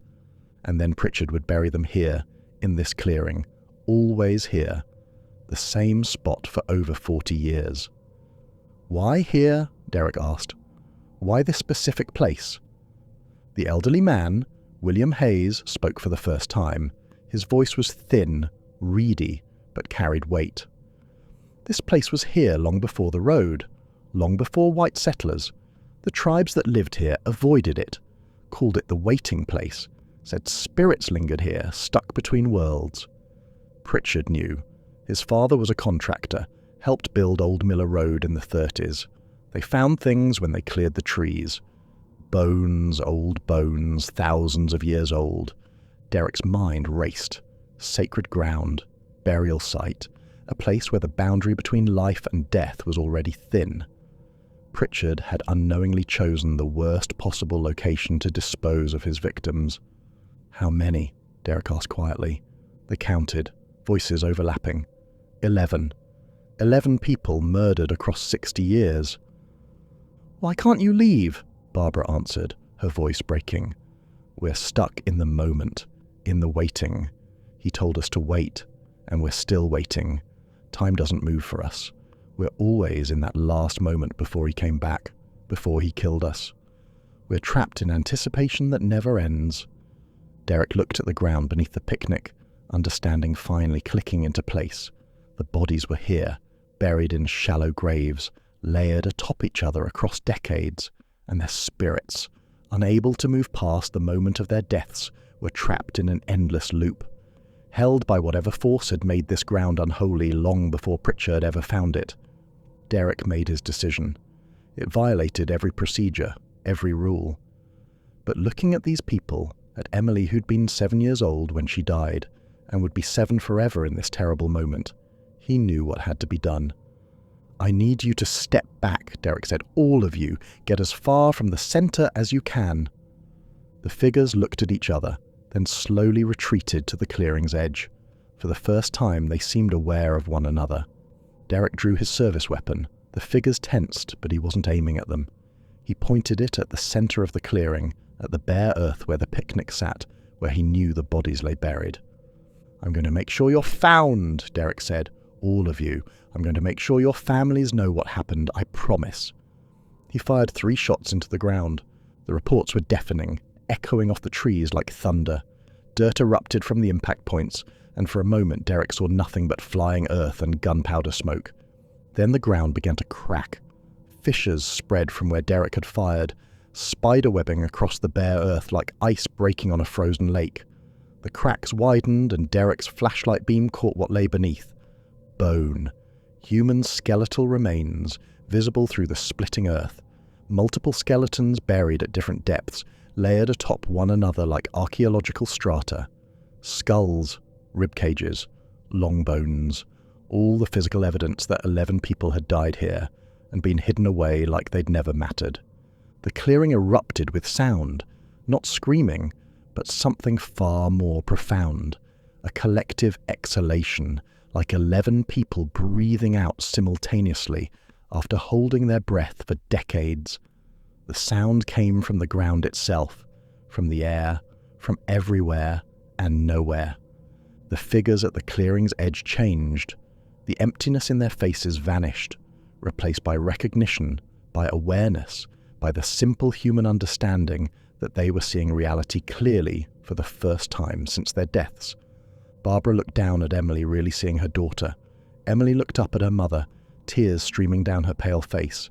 And then Pritchard would bury them here, in this clearing, always here. The same spot for over 40 years. "Why here?" Derek asked. "Why this specific place?" The elderly man, William Hayes, spoke for the first time. His voice was thin, reedy, but carried weight. "This place was here long before the road, long before white settlers. The tribes that lived here avoided it, called it the waiting place, said spirits lingered here, stuck between worlds." Pritchard knew. His father was a contractor, helped build Old Miller Road in the 30s. They found things when they cleared the trees. Bones, old bones, thousands of years old. Derek's mind raced. Sacred ground, burial site, a place where the boundary between life and death was already thin. Pritchard had unknowingly chosen the worst possible location to dispose of his victims. "How many?" Derek asked quietly. They counted, voices overlapping. 11. 11 people murdered across 60 years. "Why can't you leave?" Barbara answered, her voice breaking. "We're stuck in the moment, in the waiting. He told us to wait, and we're still waiting. Time doesn't move for us. We're always in that last moment before he came back, before he killed us. We're trapped in anticipation that never ends." Derek looked at the ground beneath the picnic, understanding finally clicking into place. The bodies were here, buried in shallow graves, layered atop each other across decades, and their spirits, unable to move past the moment of their deaths, were trapped in an endless loop, held by whatever force had made this ground unholy long before Pritchard ever found it. Derek made his decision. It violated every procedure, every rule. But looking at these people, at Emily who'd been 7 years old when she died, and would be seven forever in this terrible moment. He knew what had to be done. "I need you to step back," Derek said. "All of you. Get as far from the center as you can." The figures looked at each other, then slowly retreated to the clearing's edge. For the first time, they seemed aware of one another. Derek drew his service weapon. The figures tensed, but he wasn't aiming at them. He pointed it at the center of the clearing, at the bare earth where the picnic sat, where he knew the bodies lay buried. "I'm going to make sure you're found," Derek said. "All of you. I'm going to make sure your families know what happened, I promise." He fired 3 shots into the ground. The reports were deafening, echoing off the trees like thunder. Dirt erupted from the impact points, and for a moment Derek saw nothing but flying earth and gunpowder smoke. Then the ground began to crack. Fissures spread from where Derek had fired, spiderwebbing across the bare earth like ice breaking on a frozen lake. The cracks widened, and Derek's flashlight beam caught what lay beneath. Bone. Human skeletal remains, visible through the splitting earth. Multiple skeletons buried at different depths, layered atop one another like archaeological strata. Skulls, rib cages, long bones, all the physical evidence that 11 people had died here and been hidden away like they'd never mattered. The clearing erupted with sound, not screaming, but something far more profound, a collective exhalation, like 11 people breathing out simultaneously after holding their breath for decades. The sound came from the ground itself, from the air, from everywhere and nowhere. The figures at the clearing's edge changed. The emptiness in their faces vanished, replaced by recognition, by awareness, by the simple human understanding that they were seeing reality clearly for the first time since their deaths. Barbara looked down at Emily, really seeing her daughter. Emily looked up at her mother, tears streaming down her pale face.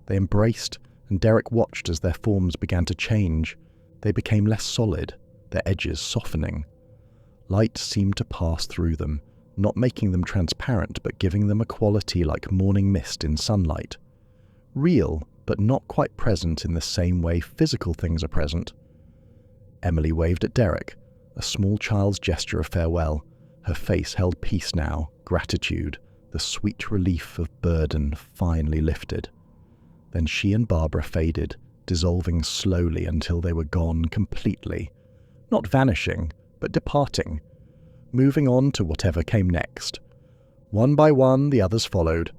They embraced, and Derek watched as their forms began to change. They became less solid, their edges softening. Light seemed to pass through them, not making them transparent, but giving them a quality like morning mist in sunlight. Real, but not quite present in the same way physical things are present. Emily waved at Derek, a small child's gesture of farewell. Her face held peace now, gratitude, the sweet relief of burden finally lifted. Then she and Barbara faded, dissolving slowly until they were gone completely. Not vanishing, but departing, moving on to whatever came next. One by one, the others followed.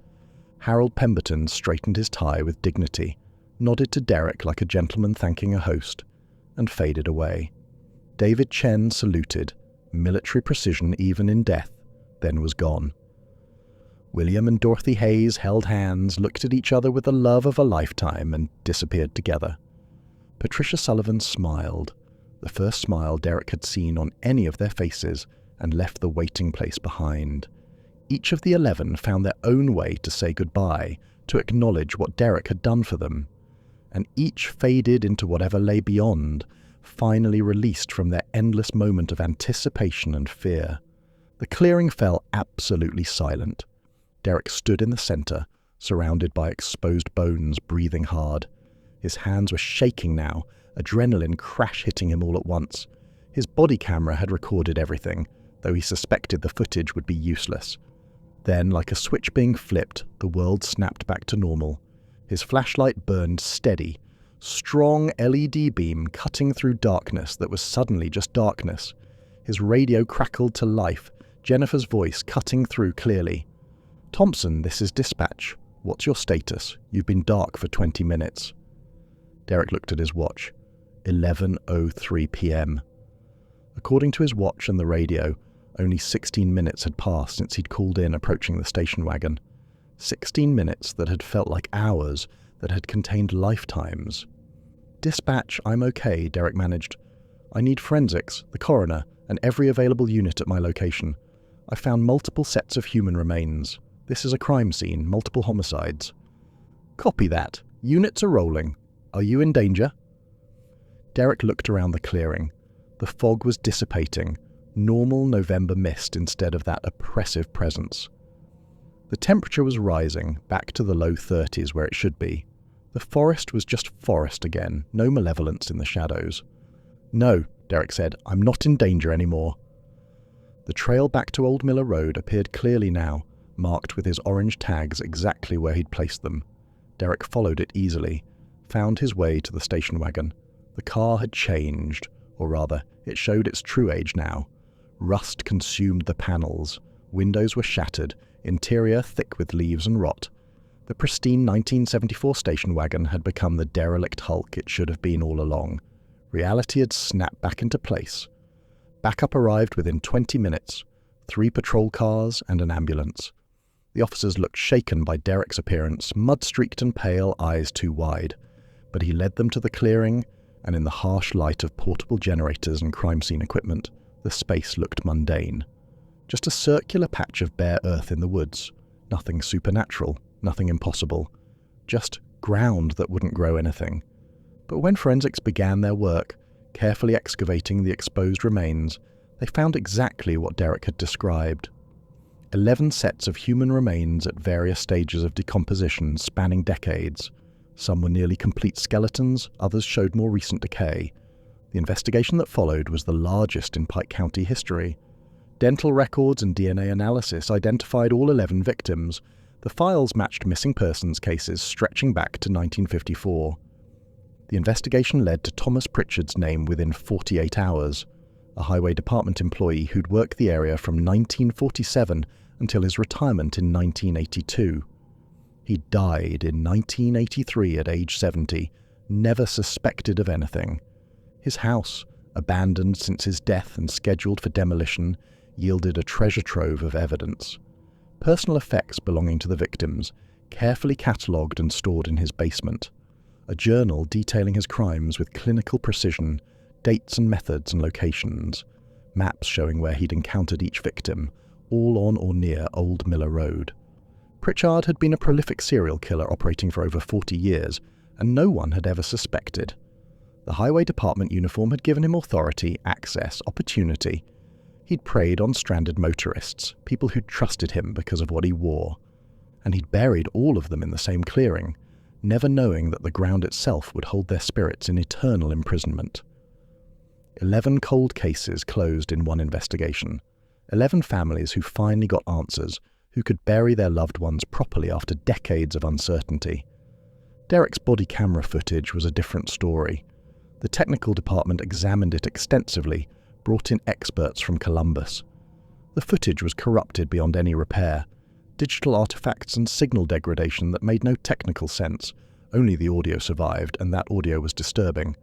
Harold Pemberton straightened his tie with dignity, nodded to Derek like a gentleman thanking a host, and faded away. David Chen saluted, military precision even in death, then was gone. William and Dorothy Hayes held hands, looked at each other with the love of a lifetime, and disappeared together. Patricia Sullivan smiled, the first smile Derek had seen on any of their faces, and left the waiting place behind. Each of the 11 found their own way to say goodbye, to acknowledge what Derek had done for them, and each faded into whatever lay beyond, finally released from their endless moment of anticipation and fear. The clearing fell absolutely silent. Derek stood in the center, surrounded by exposed bones, breathing hard. His hands were shaking now, adrenaline crash-hitting him all at once. His body camera had recorded everything, though he suspected the footage would be useless. Then, like a switch being flipped, the world snapped back to normal. His flashlight burned steady, strong LED beam cutting through darkness that was suddenly just darkness. His radio crackled to life, Jennifer's voice cutting through clearly. "Thompson, this is dispatch. What's your status? You've been dark for 20 minutes. Derek looked at his watch. 11:03 p.m. According to his watch and the radio, only 16 minutes had passed since he'd called in approaching the station wagon. 16 minutes that had felt like hours, that had contained lifetimes. "Dispatch, I'm okay," Derek managed. "I need forensics, the coroner, and every available unit at my location. I found multiple sets of human remains. This is a crime scene, multiple homicides." "Copy that. Units are rolling. Are you in danger?" Derek looked around the clearing. The fog was dissipating, normal November mist instead of that oppressive presence. The temperature was rising, back to the low 30s where it should be. The forest was just forest again, no malevolence in the shadows. "No," Derek said, "I'm not in danger anymore." The trail back to Old Miller Road appeared clearly now, marked with his orange tags exactly where he'd placed them. Derek followed it easily, found his way to the station wagon. The car had changed, or rather, it showed its true age now. Rust consumed the panels, windows were shattered, interior thick with leaves and rot. The pristine 1974 station wagon had become the derelict hulk it should have been all along. Reality had snapped back into place. Backup arrived within 20 minutes, 3 patrol cars and an ambulance. The officers looked shaken by Derek's appearance, mud-streaked and pale, eyes too wide. But he led them to the clearing, and in the harsh light of portable generators and crime scene equipment, the space looked mundane. Just a circular patch of bare earth in the woods. Nothing supernatural, nothing impossible. Just ground that wouldn't grow anything. But when forensics began their work, carefully excavating the exposed remains, they found exactly what Derek had described. 11 sets of human remains at various stages of decomposition spanning decades. Some were nearly complete skeletons, others showed more recent decay. The investigation that followed was the largest in Pike County history. Dental records and DNA analysis identified all 11 victims. The files matched missing persons cases stretching back to 1954. The investigation led to Thomas Pritchard's name within 48 hours, a Highway Department employee who'd worked the area from 1947 until his retirement in 1982. He died in 1983 at age 70, never suspected of anything. His house, abandoned since his death and scheduled for demolition, yielded a treasure trove of evidence. Personal effects belonging to the victims, carefully catalogued and stored in his basement. A journal detailing his crimes with clinical precision, dates and methods and locations. Maps showing where he'd encountered each victim, all on or near Old Miller Road. Pritchard had been a prolific serial killer operating for over 40 years, and no one had ever suspected. The Highway Department uniform had given him authority, access, opportunity. He'd preyed on stranded motorists, people who'd trusted him because of what he wore. And he'd buried all of them in the same clearing, never knowing that the ground itself would hold their spirits in eternal imprisonment. 11 cold cases closed in one investigation. 11 families who finally got answers, who could bury their loved ones properly after decades of uncertainty. Derek's body camera footage was a different story. The technical department examined it extensively, brought in experts from Columbus. The footage was corrupted beyond any repair. Digital artifacts and signal degradation that made no technical sense. Only the audio survived, and that audio was disturbing.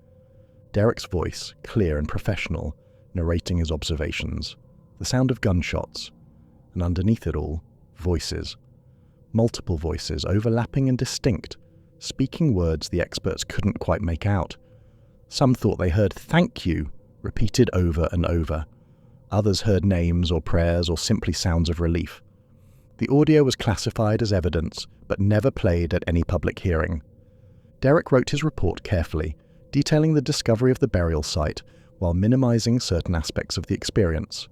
Derek's voice, clear and professional, narrating his observations. The sound of gunshots. And underneath it all, voices. Multiple voices, overlapping and distinct, speaking words the experts couldn't quite make out. Some thought they heard "thank you" repeated over and over. Others heard names or prayers or simply sounds of relief. The audio was classified as evidence, but never played at any public hearing. Derek wrote his report carefully, detailing the discovery of the burial site while minimizing certain aspects of the experience.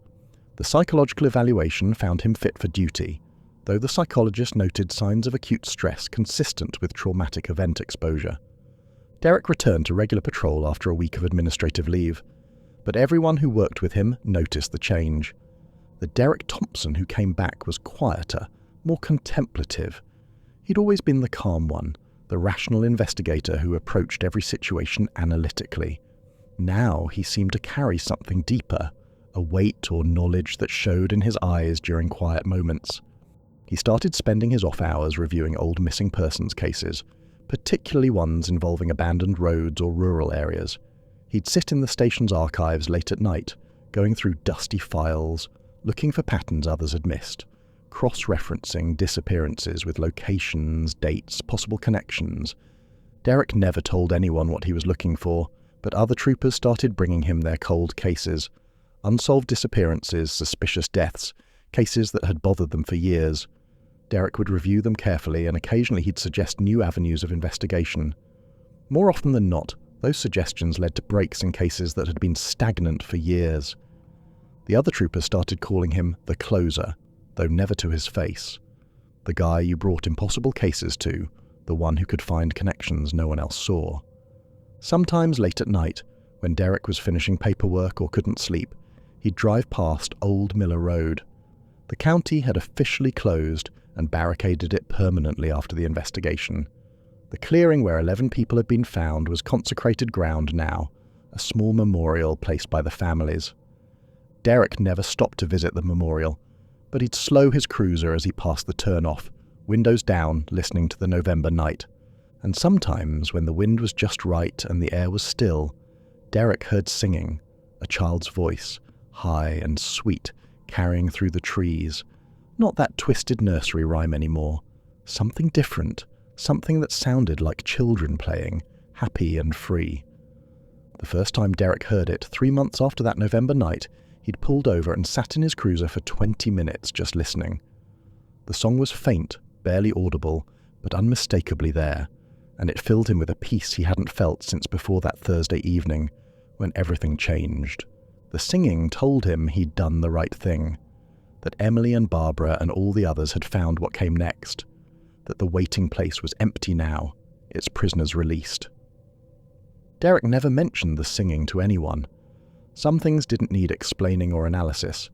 The psychological evaluation found him fit for duty, though the psychologist noted signs of acute stress consistent with traumatic event exposure. Derek returned to regular patrol after a week of administrative leave, but everyone who worked with him noticed the change. The Derek Thompson who came back was quieter, more contemplative. He'd always been the calm one, the rational investigator who approached every situation analytically. Now he seemed to carry something deeper, a weight or knowledge that showed in his eyes during quiet moments. He started spending his off hours reviewing old missing persons cases, particularly ones involving abandoned roads or rural areas. He'd sit in the station's archives late at night, going through dusty files, looking for patterns others had missed, cross-referencing disappearances with locations, dates, possible connections. Derek never told anyone what he was looking for, but other troopers started bringing him their cold cases. Unsolved disappearances, suspicious deaths, cases that had bothered them for years. Derek would review them carefully, and occasionally he'd suggest new avenues of investigation. More often than not, those suggestions led to breaks in cases that had been stagnant for years. The other troopers started calling him the closer, though never to his face. The guy you brought impossible cases to, the one who could find connections no one else saw. Sometimes late at night, when Derek was finishing paperwork or couldn't sleep, he'd drive past Old Miller Road. The county had officially closed and barricaded it permanently after the investigation. The clearing where 11 people had been found was consecrated ground now, a small memorial placed by the families. Derek never stopped to visit the memorial, but he'd slow his cruiser as he passed the turn-off, windows down, listening to the November night. And sometimes, when the wind was just right and the air was still, Derek heard singing, a child's voice, high and sweet, carrying through the trees. Not that twisted nursery rhyme anymore. Something different, something that sounded like children playing, happy and free. The first time Derek heard it, 3 months after that November night, he'd pulled over and sat in his cruiser for 20 minutes just listening. The song was faint, barely audible, but unmistakably there, and it filled him with a peace he hadn't felt since before that Thursday evening, when everything changed. The singing told him he'd done the right thing, that Emily and Barbara and all the others had found what came next, that the waiting place was empty now, its prisoners released. Derek never mentioned the singing to anyone. Some things didn't need explaining or analysis.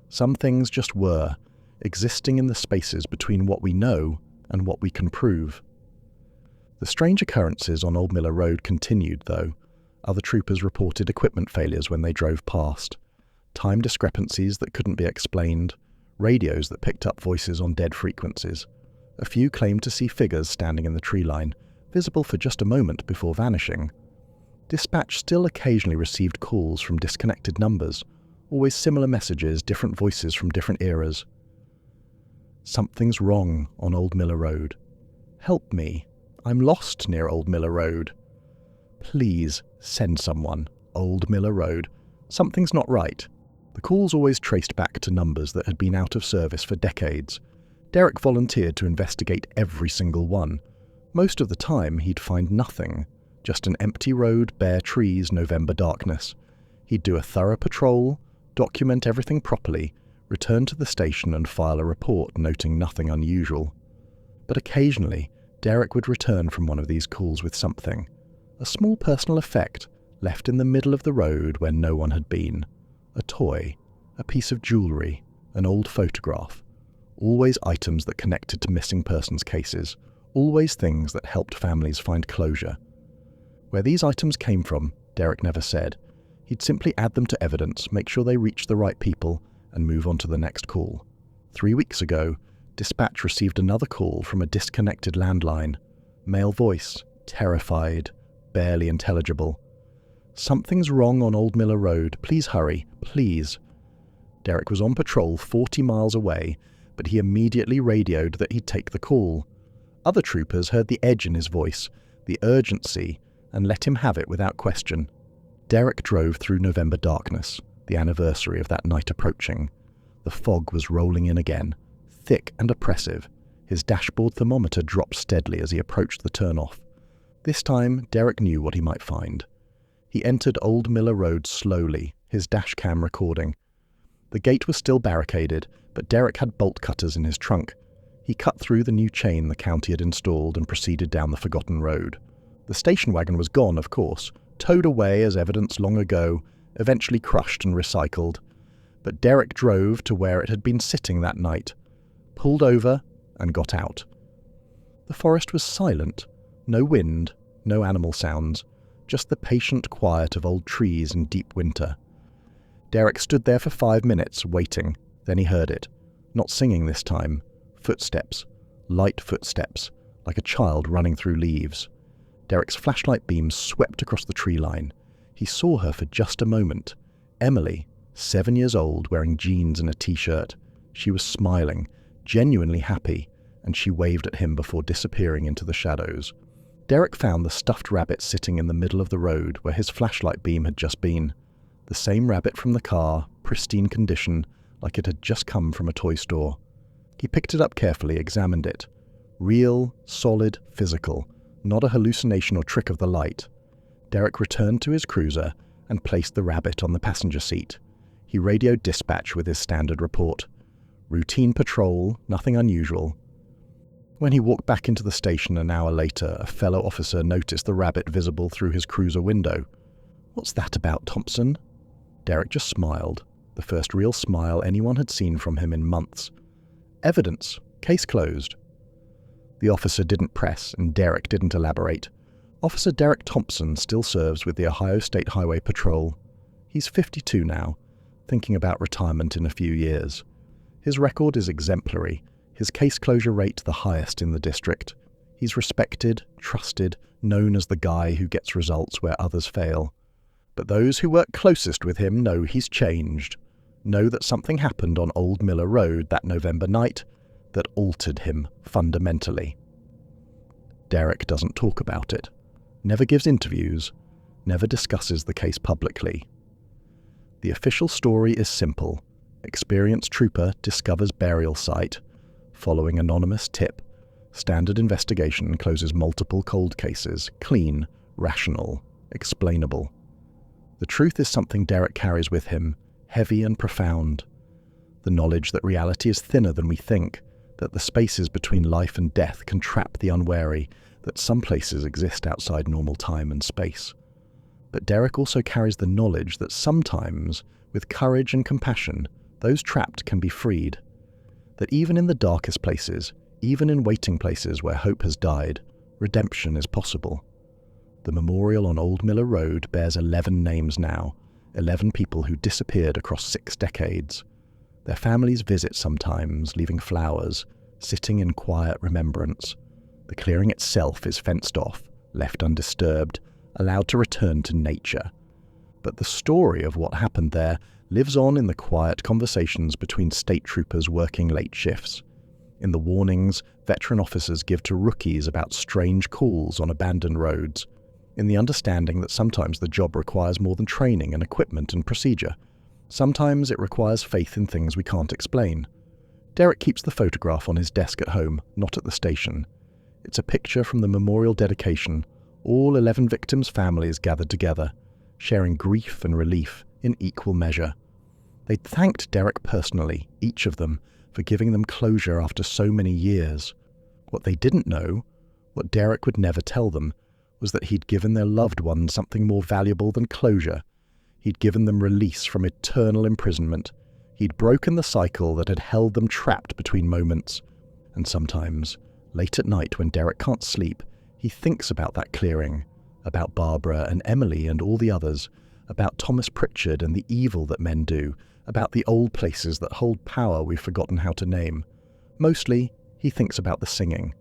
Some things just were, existing in the spaces between what we know and what we can prove. The strange occurrences on Old Miller Road continued, though. Other troopers reported equipment failures when they drove past, time discrepancies that couldn't be explained, radios that picked up voices on dead frequencies. A few claimed to see figures standing in the tree line, visible for just a moment before vanishing. Dispatch still occasionally received calls from disconnected numbers, always similar messages, different voices from different eras. Something's wrong on Old Miller Road. Help me. I'm lost near Old Miller Road. Please send someone. Old Miller Road. Something's not right. The calls always traced back to numbers that had been out of service for decades. Derek volunteered to investigate every single one. Most of the time, he'd find nothing. Just an empty road, bare trees, November darkness. He'd do a thorough patrol, document everything properly, return to the station and file a report noting nothing unusual. But occasionally, Derek would return from one of these calls with something. A small personal effect left in the middle of the road where no one had been. A toy, a piece of jewellery, an old photograph. Always items that connected to missing persons cases. Always things that helped families find closure. Where these items came from, Derek never said. He'd simply add them to evidence, make sure they reached the right people, and move on to the next call. 3 weeks ago, dispatch received another call from a disconnected landline. Male voice, terrified, barely intelligible. Something's wrong on Old Miller Road. Please hurry, please. Derek was on patrol 40 miles away, but he immediately radioed that he'd take the call. Other troopers heard the edge in his voice, the urgency, and let him have it without question. Derek drove through November darkness, the anniversary of that night approaching. The fog was rolling in again, thick and oppressive. His dashboard thermometer dropped steadily as he approached the turnoff. This time, Derek knew what he might find. He entered Old Miller Road slowly, his dash cam recording. The gate was still barricaded, but Derek had bolt cutters in his trunk. He cut through the new chain the county had installed and proceeded down the forgotten road. The station wagon was gone, of course, towed away as evidence long ago, eventually crushed and recycled. But Derek drove to where it had been sitting that night, pulled over, and got out. The forest was silent. No wind, no animal sounds, just the patient quiet of old trees in deep winter. Derek stood there for 5 minutes, waiting. Then he heard it. Not singing this time. Footsteps. Light footsteps, like a child running through leaves. Derek's flashlight beam swept across the tree line. He saw her for just a moment. Emily, 7 years old, wearing jeans and a t-shirt. She was smiling, genuinely happy, and she waved at him before disappearing into the shadows. Derek found the stuffed rabbit sitting in the middle of the road where his flashlight beam had just been. The same rabbit from the car, pristine condition, like it had just come from a toy store. He picked it up carefully, examined it. Real, solid, physical. Not a hallucination or trick of the light. Derek returned to his cruiser and placed the rabbit on the passenger seat. He radioed dispatch with his standard report. Routine patrol, nothing unusual. When he walked back into the station an hour later, a fellow officer noticed the rabbit visible through his cruiser window. "What's that about, Thompson?" Derek just smiled. the first real smile anyone had seen from him in months. Evidence. Case closed. The officer didn't press, and Derek didn't elaborate. Officer Derek Thompson still serves with the Ohio State Highway Patrol. He's 52 now, thinking about retirement in a few years. His record is exemplary, his case closure rate the highest in the district. He's respected, trusted, known as the guy who gets results where others fail. But those who work closest with him know he's changed, know that something happened on Old Miller Road that November night that altered him fundamentally. Derek doesn't talk about it, never gives interviews, never discusses the case publicly. The official story is simple. Experienced trooper discovers burial site, following anonymous tip. Standard investigation closes multiple cold cases, clean, rational, explainable. The truth is something Derek carries with him, heavy and profound. The knowledge that reality is thinner than we think, that the spaces between life and death can trap the unwary, that some places exist outside normal time and space. But Derek also carries the knowledge that sometimes, with courage and compassion, those trapped can be freed. That even in the darkest places, even in waiting places where hope has died, redemption is possible. The memorial on Old Miller Road bears 11 names now, 11 people who disappeared across 6 decades. Their families visit sometimes, leaving flowers, sitting in quiet remembrance. The clearing itself is fenced off, left undisturbed, allowed to return to nature. But the story of what happened there lives on in the quiet conversations between state troopers working late shifts, in the warnings veteran officers give to rookies about strange calls on abandoned roads, in the understanding that sometimes the job requires more than training and equipment and procedure. Sometimes it requires faith in things we can't explain. Derek keeps the photograph on his desk at home, not at the station. It's a picture from the memorial dedication, all 11 victims' families gathered together, sharing grief and relief in equal measure. They thanked Derek personally, each of them, for giving them closure after so many years. What they didn't know, what Derek would never tell them, was that he'd given their loved ones something more valuable than closure. He'd given them release from eternal imprisonment. He'd broken the cycle that had held them trapped between moments. And sometimes, late at night when Derek can't sleep, he thinks about that clearing, about Barbara and Emily and all the others, about Thomas Pritchard and the evil that men do, about the old places that hold power we've forgotten how to name. Mostly, he thinks about the singing,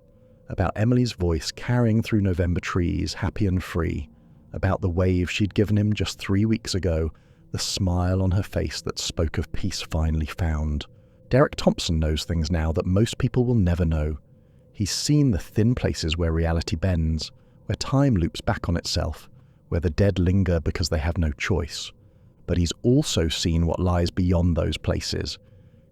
about Emily's voice carrying through November trees, happy and free, about the wave she'd given him just 3 weeks ago, the smile on her face that spoke of peace finally found. Derek Thompson knows things now that most people will never know. He's seen the thin places where reality bends, where time loops back on itself, where the dead linger because they have no choice. But he's also seen what lies beyond those places.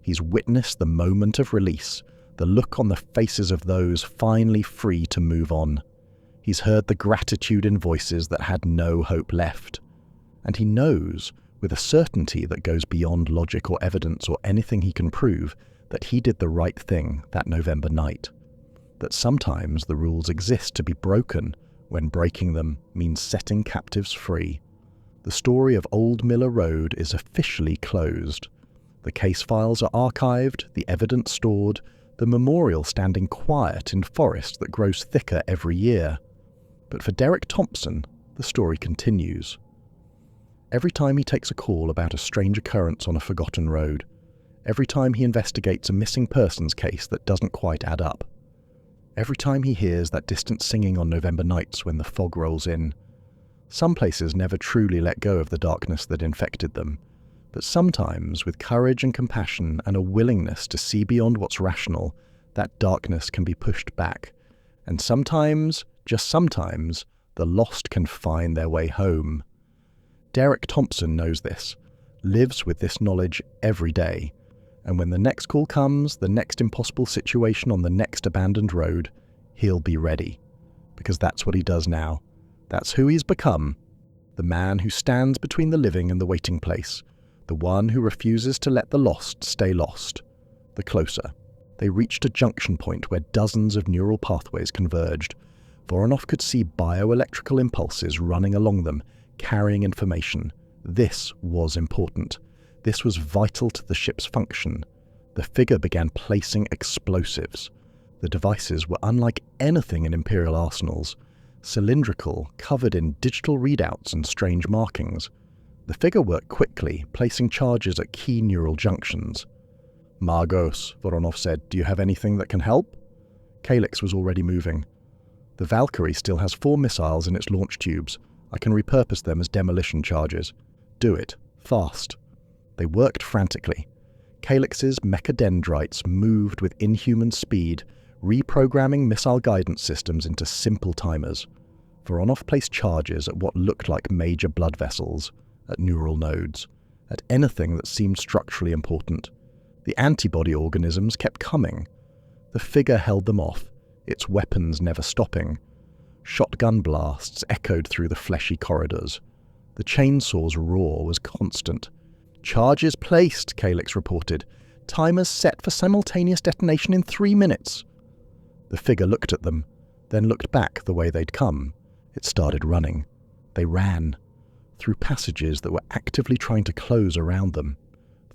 He's witnessed the moment of release, the look on the faces of those finally free to move on. He's heard the gratitude in voices that had no hope left. And he knows, with a certainty that goes beyond logic or evidence or anything he can prove, that he did the right thing that November night. That sometimes the rules exist to be broken when breaking them means setting captives free. The story of Old Miller Road is officially closed. The case files are archived, the evidence stored, the memorial standing quiet in forest that grows thicker every year. But for Derek Thompson, the story continues. Every time he takes a call about a strange occurrence on a forgotten road, every time he investigates a missing persons case that doesn't quite add up, every time he hears that distant singing on November nights when the fog rolls in, some places never truly let go of the darkness that infected them, but sometimes, with courage and compassion and a willingness to see beyond what's rational, that darkness can be pushed back. And sometimes, just sometimes, the lost can find their way home. Derek Thompson knows this, lives with this knowledge every day, and when the next call comes, the next impossible situation on the next abandoned road, he'll be ready. Because that's what he does now. That's who he's become. The man who stands between the living and the waiting place. The one who refuses to let the lost stay lost. The closer. They reached a junction point where dozens of neural pathways converged. Voronov could see bioelectrical impulses running along them, carrying information. This was important. This was vital to the ship's function. The figure began placing explosives. The devices were unlike anything in Imperial arsenals, cylindrical, covered in digital readouts and strange markings. The figure worked quickly, placing charges at key neural junctions. "Margos," Voronov said, "do you have anything that can help?" Calyx was already moving. "The Valkyrie still has 4 missiles in its launch tubes. I can repurpose them as demolition charges. Do it. Fast." They worked frantically. Calyx's mechadendrites moved with inhuman speed, reprogramming missile guidance systems into simple timers. Voronov placed charges at what looked like major blood vessels, at neural nodes, at anything that seemed structurally important. The antibody organisms kept coming. The figure held them off, its weapons never stopping. Shotgun blasts echoed through the fleshy corridors. The chainsaw's roar was constant. "Charges placed," Calyx reported. "Timers set for simultaneous detonation in 3 minutes." The figure looked at them, then looked back the way they'd come. It started running. They ran. Through passages that were actively trying to close around them.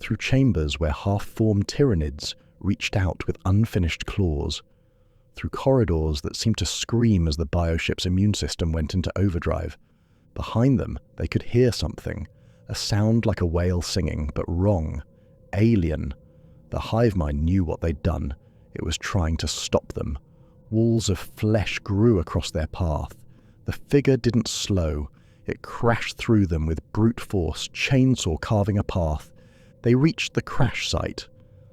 Through chambers where half-formed tyrannids reached out with unfinished claws. Through corridors that seemed to scream as the bioship's immune system went into overdrive. Behind them, they could hear something. A sound like a whale singing, but wrong. Alien. The hive mind knew what they'd done. It was trying to stop them. Walls of flesh grew across their path. The figure didn't slow. It crashed through them with brute force, chainsaw carving a path. They reached the crash site.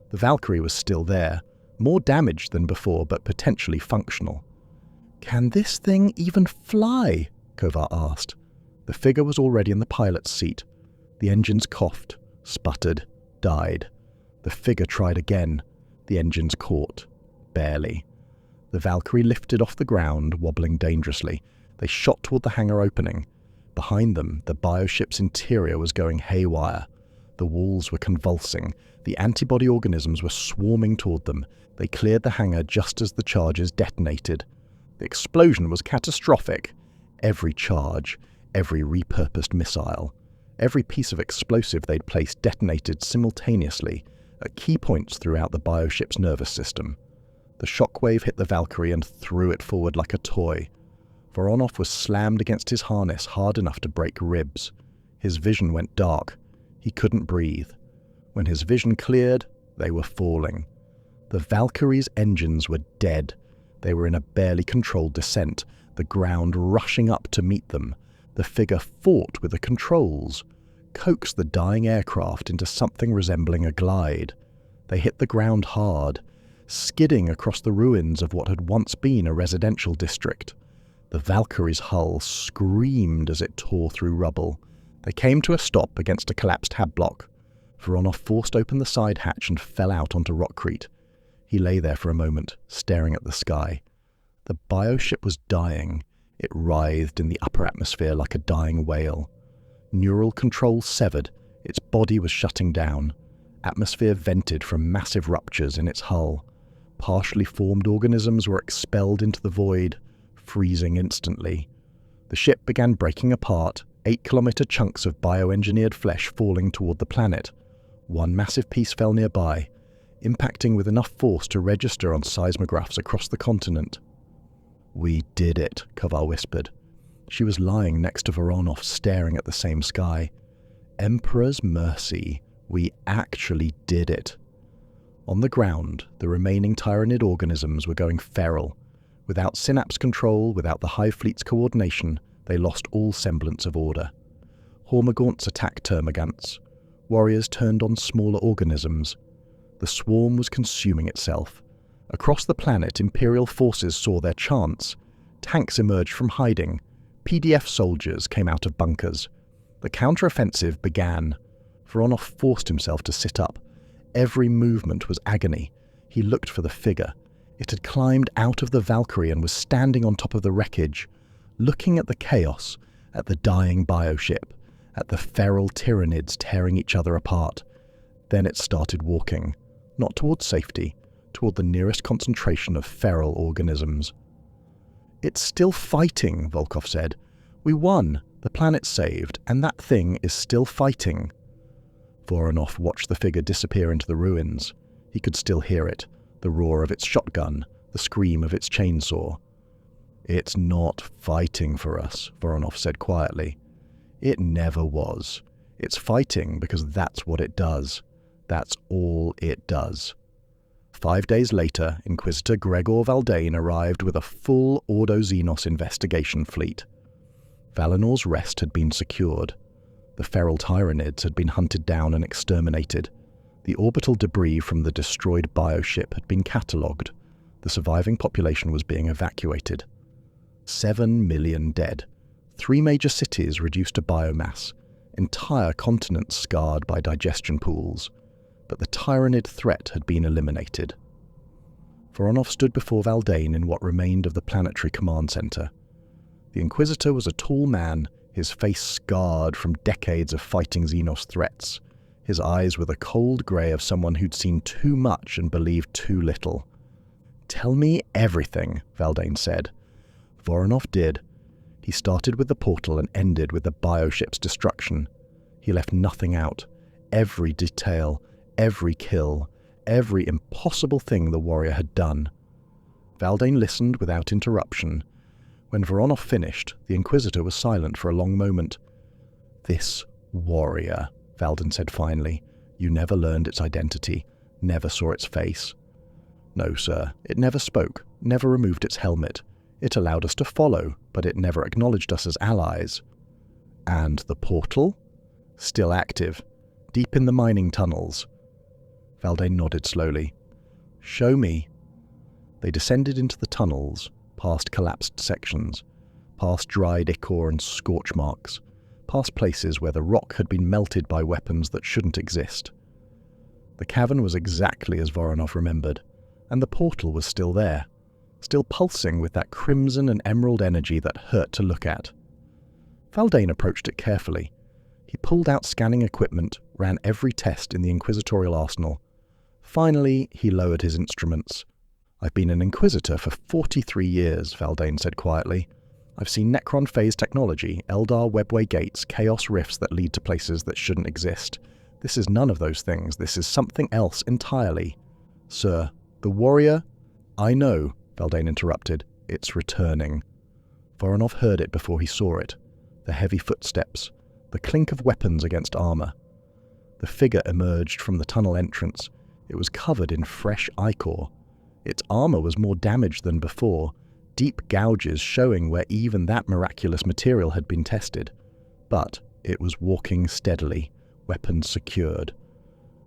The Valkyrie was still there, more damaged than before, but potentially functional. "Can this thing even fly?" Kovar asked. The figure was already in the pilot's seat. The engines coughed, sputtered, died. The figure tried again. The engines caught. Barely. The Valkyrie lifted off the ground, wobbling dangerously. They shot toward the hangar opening. Behind them, the bioship's interior was going haywire. The walls were convulsing. The antibody organisms were swarming toward them. They cleared the hangar just as the charges detonated. The explosion was catastrophic. Every charge, every repurposed missile, every piece of explosive they'd placed detonated simultaneously at key points throughout the bioship's nervous system. The shockwave hit the Valkyrie and threw it forward like a toy. Voronov was slammed against his harness hard enough to break ribs. His vision went dark. He couldn't breathe. When his vision cleared, they were falling. The Valkyrie's engines were dead. They were in a barely controlled descent, the ground rushing up to meet them. The figure fought with the controls, coaxed the dying aircraft into something resembling a glide. They hit the ground hard, skidding across the ruins of what had once been a residential district. The Valkyrie's hull screamed as it tore through rubble. They came to a stop against a collapsed hab block. Voronov forced open the side hatch and fell out onto Rockcrete. He lay there for a moment, staring at the sky. The bioship was dying. It writhed in the upper atmosphere like a dying whale. Neural controls severed. Its body was shutting down. Atmosphere vented from massive ruptures in its hull. Partially formed organisms were expelled into the void, freezing instantly. The ship began breaking apart, 8-kilometer chunks of bioengineered flesh falling toward the planet. One massive piece fell nearby, impacting with enough force to register on seismographs across the continent. "We did it," Kovar whispered. She was lying next to Voronov, staring at the same sky. "Emperor's mercy, we actually did it." On the ground, the remaining Tyrannid organisms were going feral. Without synapse control, without the Hive Fleet's coordination, they lost all semblance of order. Hormagaunts attacked termagants. Warriors turned on smaller organisms. The swarm was consuming itself. Across the planet, Imperial forces saw their chance. Tanks emerged from hiding. PDF soldiers came out of bunkers. The counteroffensive began. Voronov forced himself to sit up. Every movement was agony. He looked for the figure. It had climbed out of the Valkyrie and was standing on top of the wreckage, looking at the chaos, at the dying bioship, at the feral tyrannids tearing each other apart. Then it started walking, not toward safety, toward the nearest concentration of feral organisms. "It's still fighting," Volkov said. "We won. The planet's saved, and that thing is still fighting." Voronov watched the figure disappear into the ruins. He could still hear it, the roar of its shotgun, the scream of its chainsaw. "It's not fighting for us," Voronov said quietly. "It never was. It's fighting because that's what it does. That's all it does." 5 days later, Inquisitor Gregor Valdane arrived with a full Ordo Xenos investigation fleet. Valinor's rest had been secured. The feral Tyranids had been hunted down and exterminated. The orbital debris from the destroyed bioship had been catalogued. The surviving population was being evacuated. 7 million dead. 3 major cities reduced to biomass. Entire continents scarred by digestion pools. But the Tyranid threat had been eliminated. Voronov stood before Valdane in what remained of the planetary command center. The Inquisitor was a tall man, his face scarred from decades of fighting Xenos threats. His eyes were the cold grey of someone who'd seen too much and believed too little. "Tell me everything," Valdane said. Voronov did. He started with the portal and ended with the bioship's destruction. He left nothing out. Every detail, every kill, every impossible thing the warrior had done. Valdane listened without interruption. When Voronov finished, the Inquisitor was silent for a long moment. "This warrior," Valdane said finally. "You never learned its identity, never saw its face." "No, sir. It never spoke, never removed its helmet. It allowed us to follow, but it never acknowledged us as allies." "And the portal?" "Still active, deep in the mining tunnels." Valdane nodded slowly. "Show me." They descended into the tunnels, past collapsed sections, past dried ichor and scorch marks, past places where the rock had been melted by weapons that shouldn't exist. The cavern was exactly as Voronov remembered, and the portal was still there, still pulsing with that crimson and emerald energy that hurt to look at. Valdane approached it carefully. He pulled out scanning equipment, ran every test in the inquisitorial arsenal. Finally, he lowered his instruments. "I've been an Inquisitor for 43 years, Valdane said quietly. "I've seen Necron phase technology, Eldar webway gates, chaos rifts that lead to places that shouldn't exist. This is none of those things. This is something else entirely." "Sir, the warrior—" "I know," Valdane interrupted. "It's returning." Voronov heard it before he saw it. The heavy footsteps, the clink of weapons against armor. The figure emerged from the tunnel entrance. It was covered in fresh ichor. Its armor was more damaged than before, deep gouges showing where even that miraculous material had been tested. But it was walking steadily, weapons secured.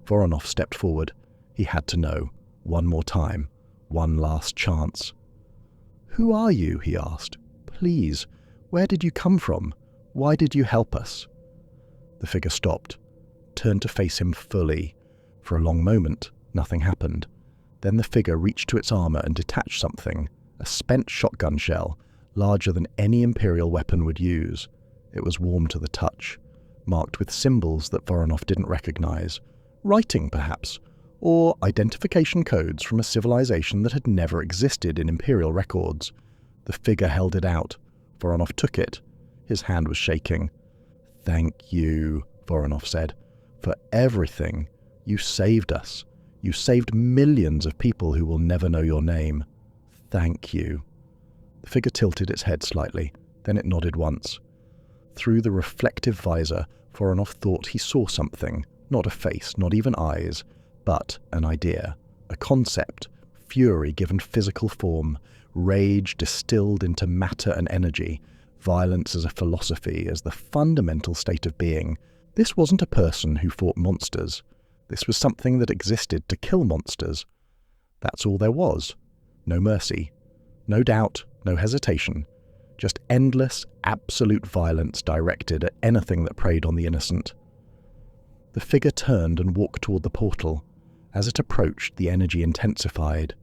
Voronov stepped forward. He had to know. One more time. One last chance. "Who are you?" he asked. "Please, where did you come from? Why did you help us?" The figure stopped, turned to face him fully. For a long moment, nothing happened. Then the figure reached to its armor and detached something, a spent shotgun shell, larger than any Imperial weapon would use. It was warm to the touch, marked with symbols that Voronov didn't recognize. Writing, perhaps, or identification codes from a civilization that had never existed in Imperial records. The figure held it out. Voronov took it. His hand was shaking. "Thank you," Voronov said, "for everything. You saved us. You saved millions of people who will never know your name. Thank you." The figure tilted its head slightly, then it nodded once. Through the reflective visor, Voronov thought he saw something, not a face, not even eyes, but an idea, a concept, fury given physical form, rage distilled into matter and energy, violence as a philosophy, as the fundamental state of being. This wasn't a person who fought monsters. This was something that existed to kill monsters. That's all there was. No mercy. No doubt, no hesitation. Just endless, absolute violence directed at anything that preyed on the innocent. The figure turned and walked toward the portal. As it approached, the energy intensified.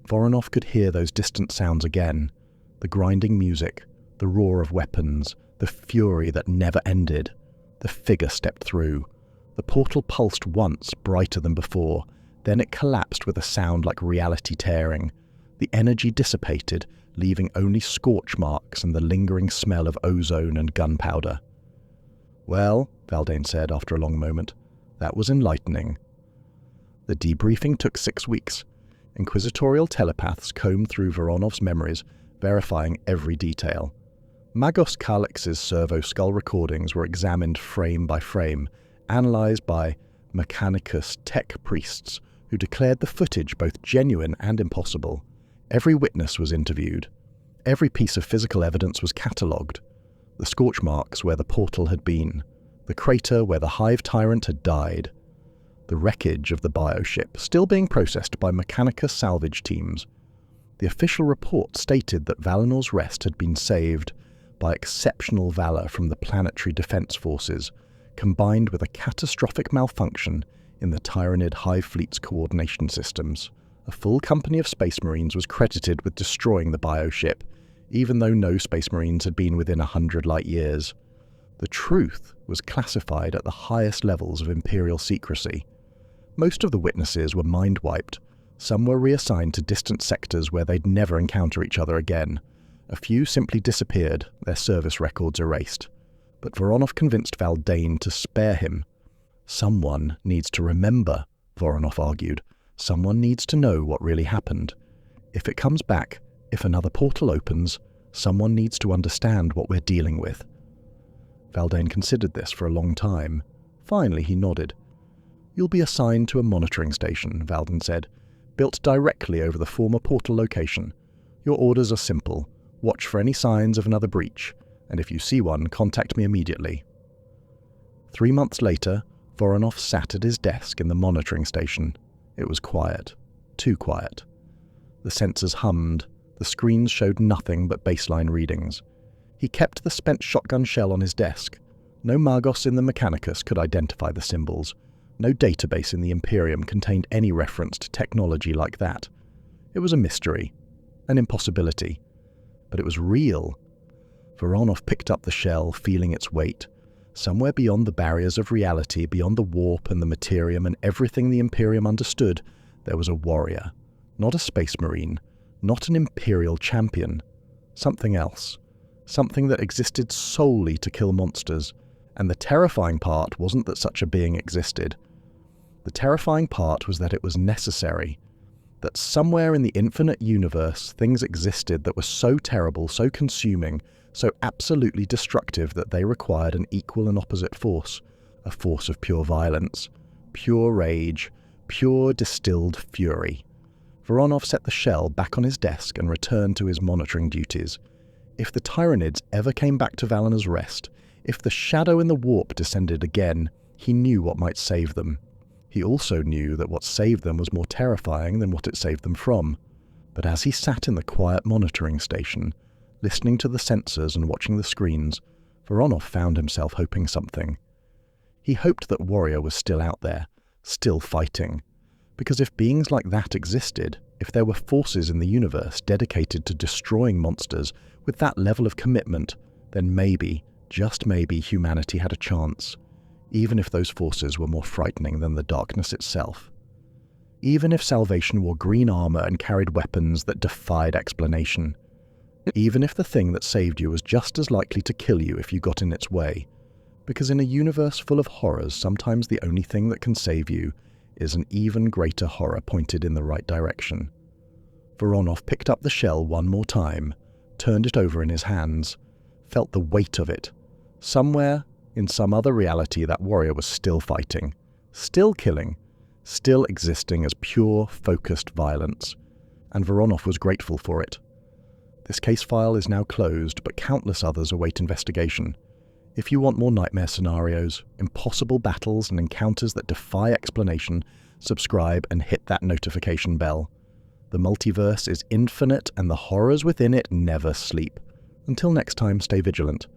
Voronov could hear those distant sounds again. The grinding music, the roar of weapons, the fury that never ended. The figure stepped through. The portal pulsed once, brighter than before. Then it collapsed with a sound like reality tearing. The energy dissipated, leaving only scorch marks and the lingering smell of ozone and gunpowder. "Well," Valdane said after a long moment, That was enlightening. The debriefing took 6 weeks. Inquisitorial telepaths combed through Voronov's memories, verifying every detail. Magos Kalix's servo skull recordings were examined frame by frame, analysed by Mechanicus tech priests who declared the footage both genuine and impossible. Every witness was interviewed. Every piece of physical evidence was catalogued. The scorch marks where the portal had been, the crater where the Hive Tyrant had died, the wreckage of the bioship still being processed by Mechanicus salvage teams. The official report stated that Valinor's Rest had been saved by exceptional valor from the planetary defense forces, combined with a catastrophic malfunction in the Tyranid Hive Fleet's coordination systems. A full company of Space Marines was credited with destroying the bioship, even though no Space Marines had been within 100 light years. The truth was classified at the highest levels of Imperial secrecy. Most of the witnesses were mind-wiped. Some were reassigned to distant sectors where they'd never encounter each other again. A few simply disappeared, their service records erased. But Voronov convinced Valdane to spare him. Someone needs to remember, Voronov argued. Someone needs to know what really happened. If it comes back, if another portal opens, someone needs to understand what we're dealing with. Valdane considered this for a long time. Finally, he nodded. "You'll be assigned to a monitoring station," Valdane said, "built directly over the former portal location. Your orders are simple. Watch for any signs of another breach, and if you see one, contact me immediately." 3 months later, Voronov sat at his desk in the monitoring station. It was quiet. Too quiet. The sensors hummed. The screens showed nothing but baseline readings. He kept the spent shotgun shell on his desk. No Magos in the Mechanicus could identify the symbols. No database in the Imperium contained any reference to technology like that. It was a mystery. An impossibility. But it was real. Voronov picked up the shell, feeling its weight. Somewhere beyond the barriers of reality, beyond the warp and the materium and everything the Imperium understood, there was a warrior. Not a Space Marine. Not an Imperial champion. Something else. Something that existed solely to kill monsters. And the terrifying part wasn't that such a being existed. The terrifying part was that it was necessary. That somewhere in the infinite universe, things existed that were so terrible, so consuming, so absolutely destructive that they required an equal and opposite force. A force of pure violence. Pure rage. Pure distilled fury. Voronov set the shell back on his desk and returned to his monitoring duties. If the Tyranids ever came back to Valinor's Rest, if the shadow in the warp descended again, he knew what might save them. He also knew that what saved them was more terrifying than what it saved them from. But as he sat in the quiet monitoring station, listening to the sensors and watching the screens, Voronov found himself hoping something. He hoped that Warrior was still out there, still fighting. Because if beings like that existed, if there were forces in the universe dedicated to destroying monsters with that level of commitment, then maybe, just maybe, humanity had a chance, even if those forces were more frightening than the darkness itself. Even if Salvation wore green armor and carried weapons that defied explanation. Even if the thing that saved you was just as likely to kill you if you got in its way. Because in a universe full of horrors, sometimes the only thing that can save you is an even greater horror pointed in the right direction. Voronov picked up the shell one more time, turned it over in his hands, felt the weight of it. Somewhere, in some other reality, that warrior was still fighting, still killing, still existing as pure, focused violence. And Voronov was grateful for it. This case file is now closed, but countless others await investigation. If you want more nightmare scenarios, impossible battles and encounters that defy explanation, subscribe and hit that notification bell. The multiverse is infinite and the horrors within it never sleep. Until next time, stay vigilant.